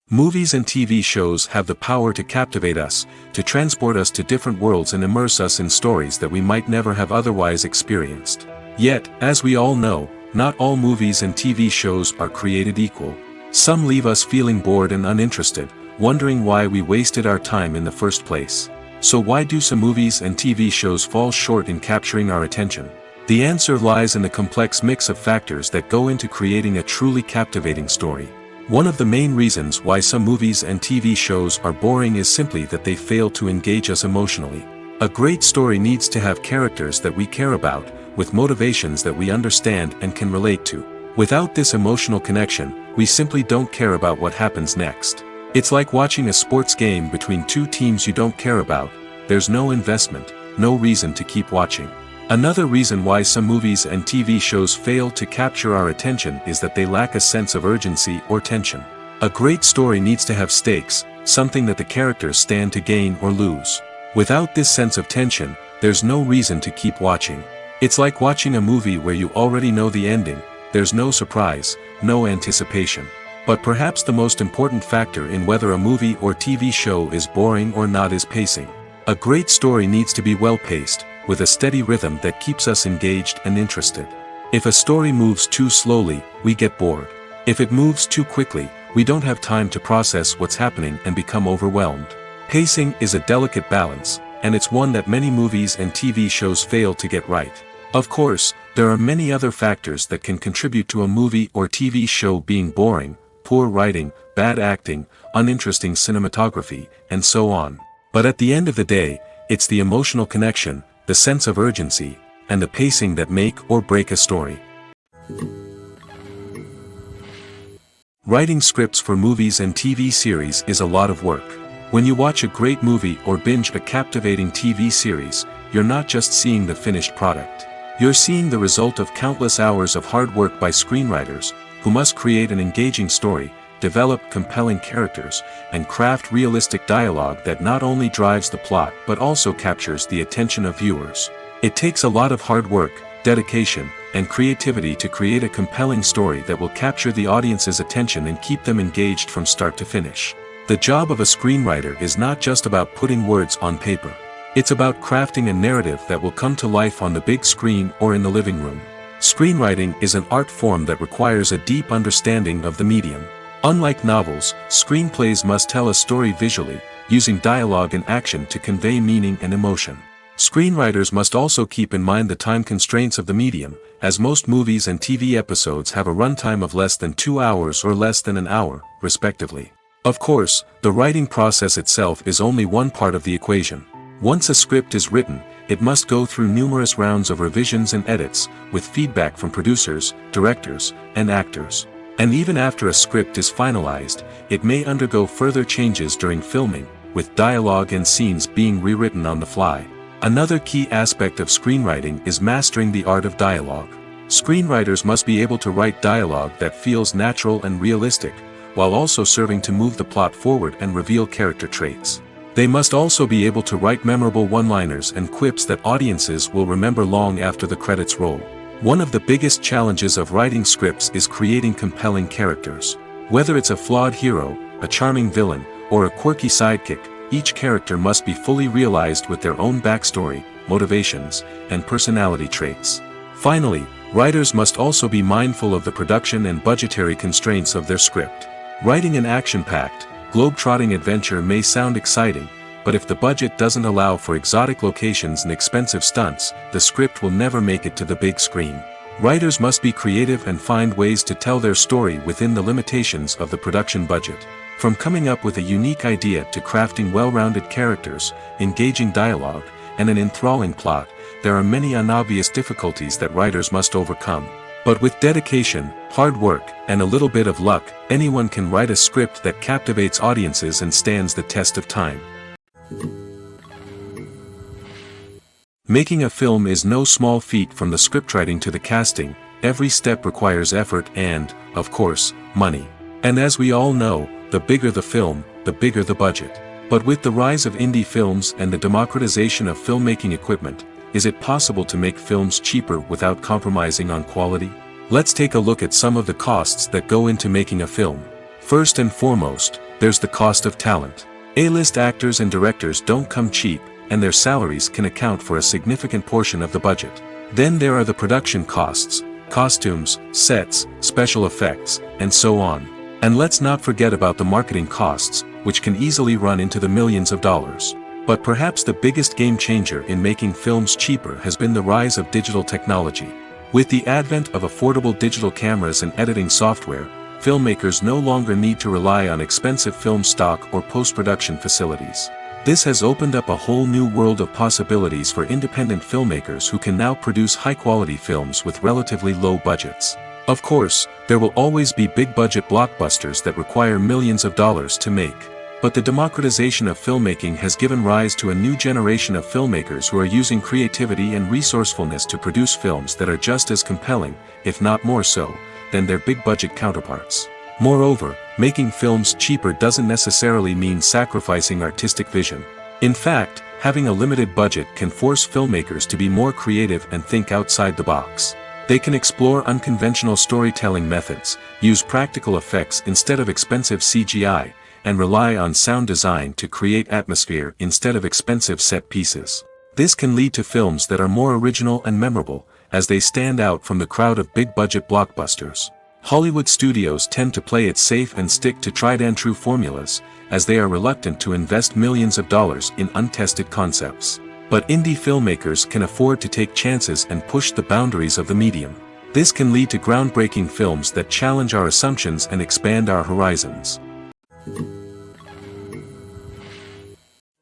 Movies and TV shows have the power to captivate us, to transport us to different worlds and immerse us in stories that we might never have otherwise experienced. Yet, as we all know, not all movies and TV shows are created equal. Some leave us feeling bored and uninterested, wondering why we wasted our time in the first place. So why do some movies and TV shows fall short in capturing our attention? The answer lies in the complex mix of factors that go into creating a truly captivating story. One of the main reasons why some movies and TV shows are boring is simply that they fail to engage us emotionally. A great story needs to have characters that we care about, with motivations that we understand and can relate to. Without this emotional connection, we simply don't care about what happens next. It's like watching a sports game between two teams you don't care about. There's no investment, no reason to keep watching. Another reason why some movies and TV shows fail to capture our attention is that they lack a sense of urgency or tension. A great story needs to have stakes, something that the characters stand to gain or lose. Without this sense of tension, there's no reason to keep watching. It's like watching a movie where you already know the ending. There's no surprise, no anticipation. But perhaps the most important factor in whether a movie or TV show is boring or not is pacing. A great story needs to be well-paced, with a steady rhythm that keeps us engaged and interested. If a story moves too slowly, we get bored. If it moves too quickly, we don't have time to process what's happening and become overwhelmed. Pacing is a delicate balance, and it's one that many movies and TV shows fail to get right. Of course, there are many other factors that can contribute to a movie or TV show being boring: poor writing, bad acting, uninteresting cinematography, and so on. But at the end of the day, it's the emotional connection, the sense of urgency, and the pacing that make or break a story. Writing scripts for movies and TV series is a lot of work. When you watch a great movie or binge a captivating TV series, you're not just seeing the finished product. You're seeing the result of countless hours of hard work by screenwriters, who must create an engaging story, develop compelling characters, and craft realistic dialogue that not only drives the plot but also captures the attention of viewers. It takes a lot of hard work, dedication, and creativity to create a compelling story that will capture the audience's attention and keep them engaged from start to finish. The job of a screenwriter is not just about putting words on paper. It's about crafting a narrative that will come to life on the big screen or in the living room. Screenwriting is an art form that requires a deep understanding of the medium. Unlike novels, screenplays must tell a story visually, using dialogue and action to convey meaning and emotion. Screenwriters must also keep in mind the time constraints of the medium, as most movies and TV episodes have a runtime of less than 2 hours or less than an hour, respectively. Of course, the writing process itself is only one part of the equation. Once a script is written, it must go through numerous rounds of revisions and edits, with feedback from producers, directors, and actors. And even after a script is finalized, it may undergo further changes during filming, with dialogue and scenes being rewritten on the fly. Another key aspect of screenwriting is mastering the art of dialogue. Screenwriters must be able to write dialogue that feels natural and realistic, while also serving to move the plot forward and reveal character traits. They must also be able to write memorable one-liners and quips that audiences will remember long after the credits roll. One of the biggest challenges of writing scripts is creating compelling characters. Whether it's a flawed hero, a charming villain, or a quirky sidekick, each character must be fully realized with their own backstory, motivations, and personality traits. Finally, writers must also be mindful of the production and budgetary constraints of their script. Writing an action-packed, globe-trotting adventure may sound exciting, but if the budget doesn't allow for exotic locations and expensive stunts, the script will never make it to the big screen. Writers must be creative and find ways to tell their story within the limitations of the production budget. From coming up with a unique idea to crafting well-rounded characters, engaging dialogue, and an enthralling plot, there are many unobvious difficulties that writers must overcome. But with dedication, hard work, and a little bit of luck, anyone can write a script that captivates audiences and stands the test of time. Making a film is no small feat. From the scriptwriting to the casting, every step requires effort and, of course, money. And as we all know, the bigger the film, the bigger the budget. But with the rise of indie films and the democratization of filmmaking equipment, is it possible to make films cheaper without compromising on quality? Let's take a look at some of the costs that go into making a film. First and foremost, there's the cost of talent. A-list actors and directors don't come cheap, and their salaries can account for a significant portion of the budget. Then there are the production costs, costumes, sets, special effects, and so on. And let's not forget about the marketing costs, which can easily run into the millions of dollars. But perhaps the biggest game changer in making films cheaper has been the rise of digital technology. With the advent of affordable digital cameras and editing software, filmmakers no longer need to rely on expensive film stock or post-production facilities. This has opened up a whole new world of possibilities for independent filmmakers who can now produce high-quality films with relatively low budgets. Of course, there will always be big-budget blockbusters that require millions of dollars to make. But the democratization of filmmaking has given rise to a new generation of filmmakers who are using creativity and resourcefulness to produce films that are just as compelling, if not more so, than their big-budget counterparts. Moreover, making films cheaper doesn't necessarily mean sacrificing artistic vision. In fact, having a limited budget can force filmmakers to be more creative and think outside the box. They can explore unconventional storytelling methods, use practical effects instead of expensive CGI, and rely on sound design to create atmosphere instead of expensive set pieces. This can lead to films that are more original and memorable, as they stand out from the crowd of big-budget blockbusters. Hollywood studios tend to play it safe and stick to tried-and-true formulas, as they are reluctant to invest millions of dollars in untested concepts. But indie filmmakers can afford to take chances and push the boundaries of the medium. This can lead to groundbreaking films that challenge our assumptions and expand our horizons.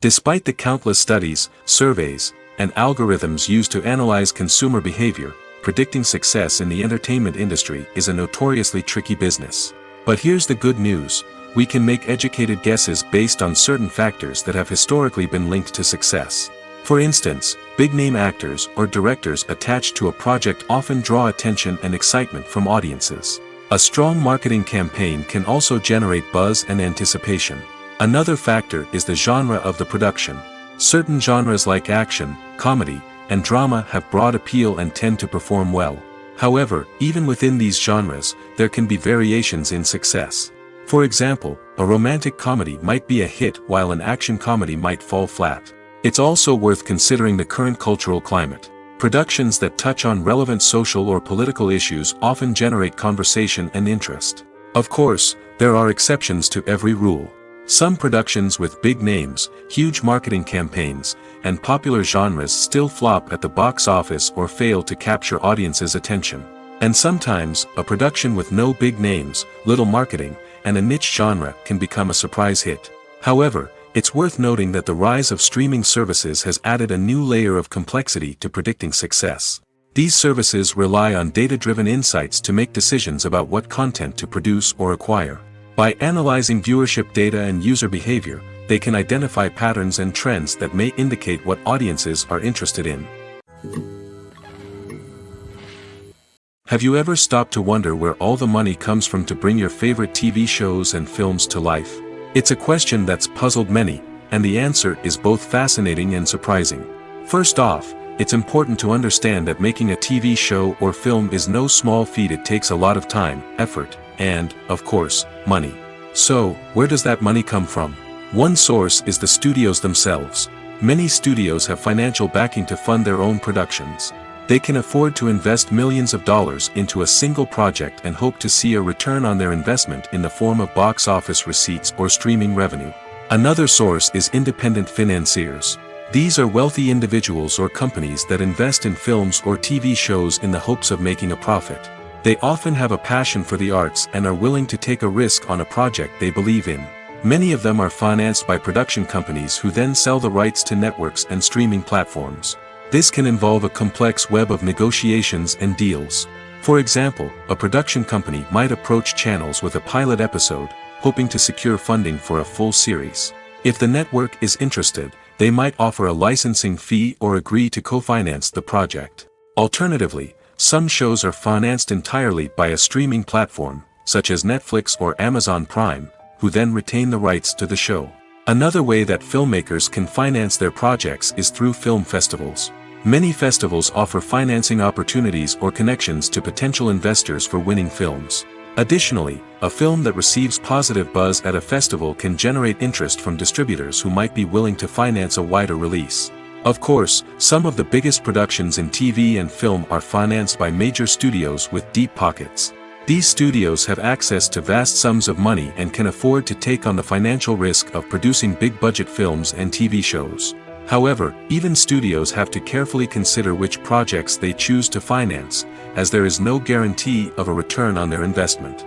Despite the countless studies, surveys, and algorithms used to analyze consumer behavior, predicting success in the entertainment industry is a notoriously tricky business. But here's the good news: we can make educated guesses based on certain factors that have historically been linked to success. For instance, big-name actors or directors attached to a project often draw attention and excitement from audiences. A strong marketing campaign can also generate buzz and anticipation. Another factor is the genre of the production. Certain genres like action, comedy, and drama have broad appeal and tend to perform well. However, even within these genres, there can be variations in success. For example, a romantic comedy might be a hit while an action comedy might fall flat. It's also worth considering the current cultural climate. Productions that touch on relevant social or political issues often generate conversation and interest. Of course, there are exceptions to every rule. Some productions with big names, huge marketing campaigns, and popular genres still flop at the box office or fail to capture audiences' attention. And sometimes, a production with no big names, little marketing, and a niche genre can become a surprise hit. However, it's worth noting that the rise of streaming services has added a new layer of complexity to predicting success. These services rely on data-driven insights to make decisions about what content to produce or acquire. By analyzing viewership data and user behavior, they can identify patterns and trends that may indicate what audiences are interested in. Have you ever stopped to wonder where all the money comes from to bring your favorite TV shows and films to life? It's a question that's puzzled many, and the answer is both fascinating and surprising. First off, it's important to understand that making a TV show or film is no small feat. It takes a lot of time, effort, and, of course, money. So, where does that money come from? One source is the studios themselves. Many studios have financial backing to fund their own productions. They can afford to invest millions of dollars into a single project and hope to see a return on their investment in the form of box office receipts or streaming revenue. Another source is independent financiers. These are wealthy individuals or companies that invest in films or TV shows in the hopes of making a profit. They often have a passion for the arts and are willing to take a risk on a project they believe in. Many of them are financed by production companies who then sell the rights to networks and streaming platforms. This can involve a complex web of negotiations and deals. For example, a production company might approach channels with a pilot episode, hoping to secure funding for a full series. If the network is interested, they might offer a licensing fee or agree to co-finance the project. Alternatively, some shows are financed entirely by a streaming platform, such as Netflix or Amazon Prime, who then retain the rights to the show. Another way that filmmakers can finance their projects is through film festivals. Many festivals offer financing opportunities or connections to potential investors for winning films. Additionally, a film that receives positive buzz at a festival can generate interest from distributors who might be willing to finance a wider release. Of course, some of the biggest productions in TV and film are financed by major studios with deep pockets. These studios have access to vast sums of money and can afford to take on the financial risk of producing big-budget films and TV shows. However, even studios have to carefully consider which projects they choose to finance, as there is no guarantee of a return on their investment.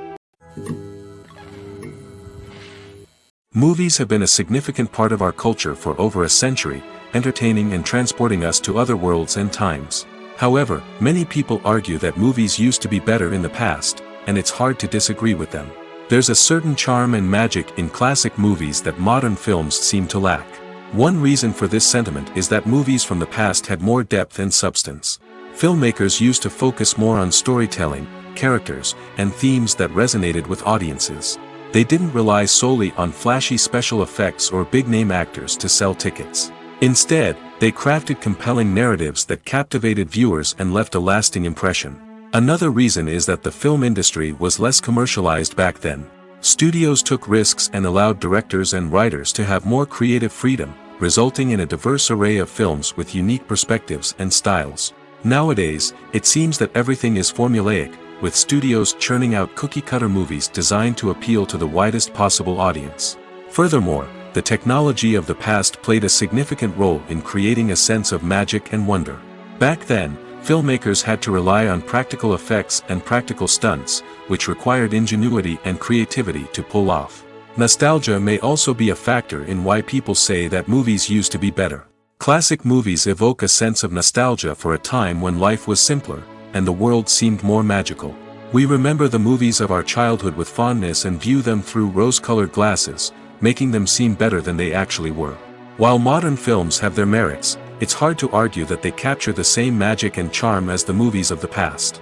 Movies have been a significant part of our culture for over a century, entertaining and transporting us to other worlds and times. However, many people argue that movies used to be better in the past, and it's hard to disagree with them. There's a certain charm and magic in classic movies that modern films seem to lack. One reason for this sentiment is that movies from the past had more depth and substance. Filmmakers used to focus more on storytelling, characters, and themes that resonated with audiences. They didn't rely solely on flashy special effects or big-name actors to sell tickets. Instead, they crafted compelling narratives that captivated viewers and left a lasting impression. Another reason is that the film industry was less commercialized back then. Studios took risks and allowed directors and writers to have more creative freedom, resulting in a diverse array of films with unique perspectives and styles. Nowadays, it seems that everything is formulaic, with studios churning out cookie-cutter movies designed to appeal to the widest possible audience. Furthermore, the technology of the past played a significant role in creating a sense of magic and wonder. Back then, filmmakers had to rely on practical effects and practical stunts, which required ingenuity and creativity to pull off. Nostalgia may also be a factor in why people say that movies used to be better. Classic movies evoke a sense of nostalgia for a time when life was simpler, and the world seemed more magical. We remember the movies of our childhood with fondness and view them through rose-colored glasses, making them seem better than they actually were. While modern films have their merits, it's hard to argue that they capture the same magic and charm as the movies of the past.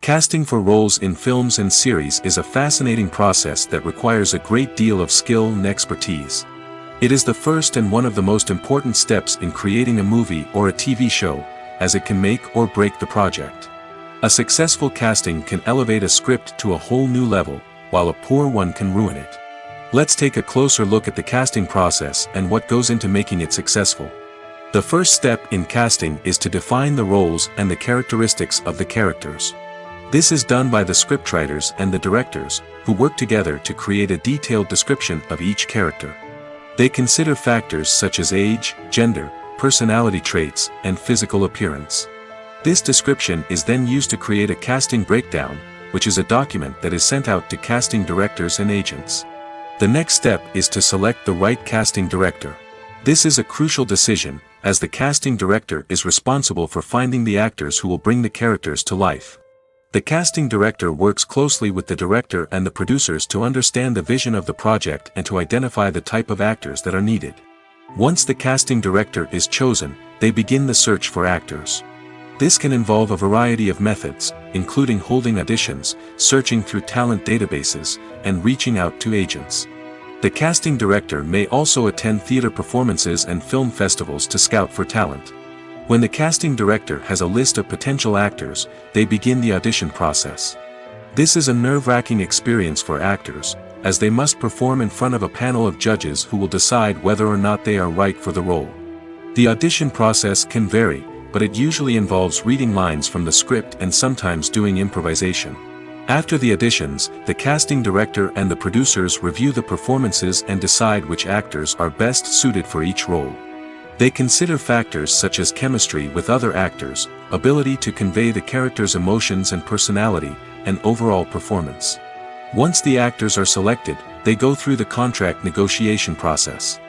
Casting for roles in films and series is a fascinating process that requires a great deal of skill and expertise. It is the first and one of the most important steps in creating a movie or a TV show, as it can make or break the project. A successful casting can elevate a script to a whole new level, while a poor one can ruin it. Let's take a closer look at the casting process and what goes into making it successful. The first step in casting is to define the roles and the characteristics of the characters. This is done by the scriptwriters and the directors, who work together to create a detailed description of each character. They consider factors such as age, gender, personality traits, and physical appearance. This description is then used to create a casting breakdown, which is a document that is sent out to casting directors and agents. The next step is to select the right casting director. This is a crucial decision, as the casting director is responsible for finding the actors who will bring the characters to life. The casting director works closely with the director and the producers to understand the vision of the project and to identify the type of actors that are needed. Once the casting director is chosen, they begin the search for actors. This can involve a variety of methods, including holding auditions, searching through talent databases, and reaching out to agents. The casting director may also attend theater performances and film festivals to scout for talent. When the casting director has a list of potential actors, they begin the audition process. This is a nerve-wracking experience for actors, as they must perform in front of a panel of judges who will decide whether or not they are right for the role. The audition process can vary, but it usually involves reading lines from the script and sometimes doing improvisation. After the auditions, the casting director and the producers review the performances and decide which actors are best suited for each role. They consider factors such as chemistry with other actors, ability to convey the character's emotions and personality, and overall performance. Once the actors are selected, they go through the contract negotiation process.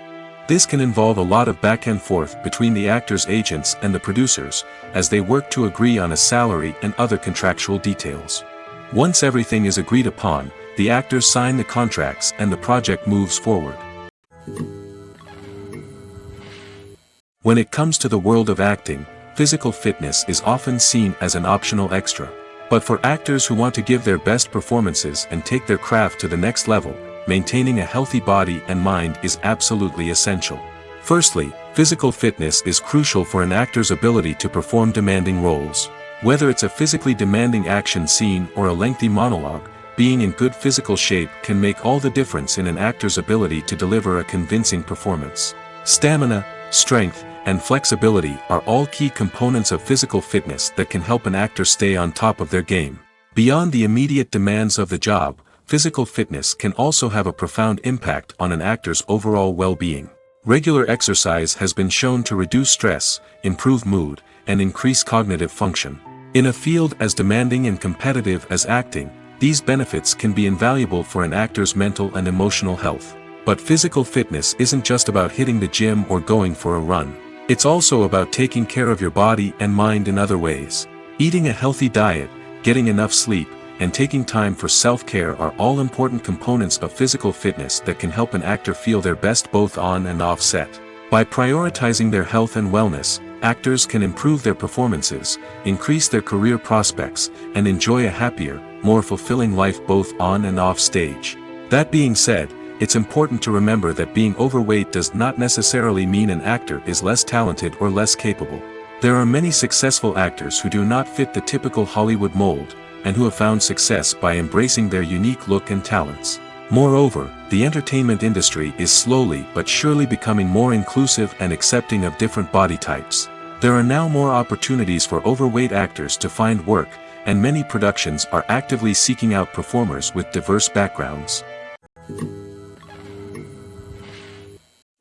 This can involve a lot of back and forth between the actors' agents and the producers, as they work to agree on a salary and other contractual details. Once everything is agreed upon, the actors sign the contracts and the project moves forward. When it comes to the world of acting, physical fitness is often seen as an optional extra. But for actors who want to give their best performances and take their craft to the next level, maintaining a healthy body and mind is absolutely essential. Firstly, physical fitness is crucial for an actor's ability to perform demanding roles. Whether it's a physically demanding action scene or a lengthy monologue, being in good physical shape can make all the difference in an actor's ability to deliver a convincing performance. Stamina, strength, and flexibility are all key components of physical fitness that can help an actor stay on top of their game. Beyond the immediate demands of the job, physical fitness can also have a profound impact on an actor's overall well-being. Regular exercise has been shown to reduce stress, improve mood, and increase cognitive function. In a field as demanding and competitive as acting, these benefits can be invaluable for an actor's mental and emotional health. But physical fitness isn't just about hitting the gym or going for a run. It's also about taking care of your body and mind in other ways. Eating a healthy diet, getting enough sleep, and taking time for self-care are all important components of physical fitness that can help an actor feel their best both on and off set. By prioritizing their health and wellness, actors can improve their performances, increase their career prospects, and enjoy a happier, more fulfilling life both on and off stage. That being said, it's important to remember that being overweight does not necessarily mean an actor is less talented or less capable. There are many successful actors who do not fit the typical Hollywood mold, and who have found success by embracing their unique look and talents. Moreover, the entertainment industry is slowly but surely becoming more inclusive and accepting of different body types. There are now more opportunities for overweight actors to find work, and many productions are actively seeking out performers with diverse backgrounds.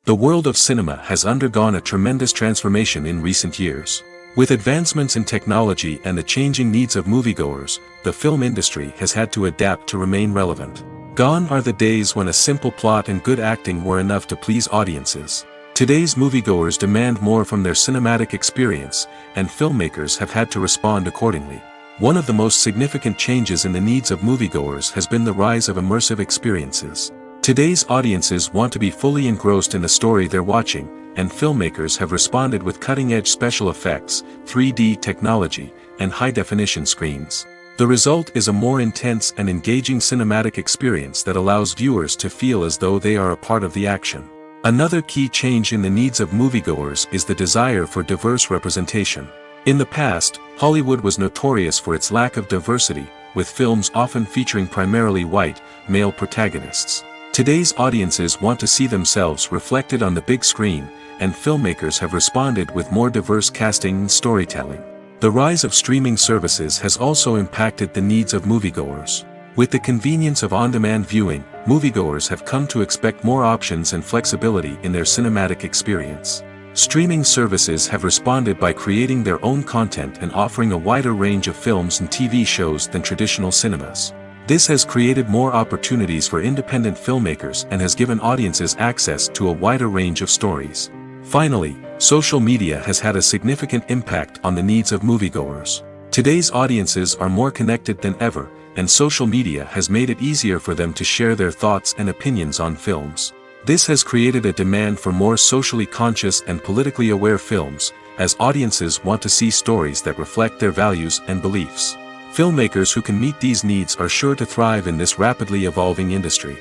The world of cinema has undergone a tremendous transformation in recent years. With advancements in technology and the changing needs of moviegoers, the film industry has had to adapt to remain relevant. Gone are the days when a simple plot and good acting were enough to please audiences. Today's moviegoers demand more from their cinematic experience, and filmmakers have had to respond accordingly. One of the most significant changes in the needs of moviegoers has been the rise of immersive experiences. Today's audiences want to be fully engrossed in the story they're watching, and filmmakers have responded with cutting-edge special effects, 3D technology, and high-definition screens. The result is a more intense and engaging cinematic experience that allows viewers to feel as though they are a part of the action. Another key change in the needs of moviegoers is the desire for diverse representation. In the past, Hollywood was notorious for its lack of diversity, with films often featuring primarily white, male protagonists. Today's audiences want to see themselves reflected on the big screen, and filmmakers have responded with more diverse casting and storytelling. The rise of streaming services has also impacted the needs of moviegoers. With the convenience of on-demand viewing, moviegoers have come to expect more options and flexibility in their cinematic experience. Streaming services have responded by creating their own content and offering a wider range of films and TV shows than traditional cinemas. This has created more opportunities for independent filmmakers and has given audiences access to a wider range of stories. Finally, social media has had a significant impact on the needs of moviegoers. Today's audiences are more connected than ever, and social media has made it easier for them to share their thoughts and opinions on films. This has created a demand for more socially conscious and politically aware films, as audiences want to see stories that reflect their values and beliefs. Filmmakers who can meet these needs are sure to thrive in this rapidly evolving industry.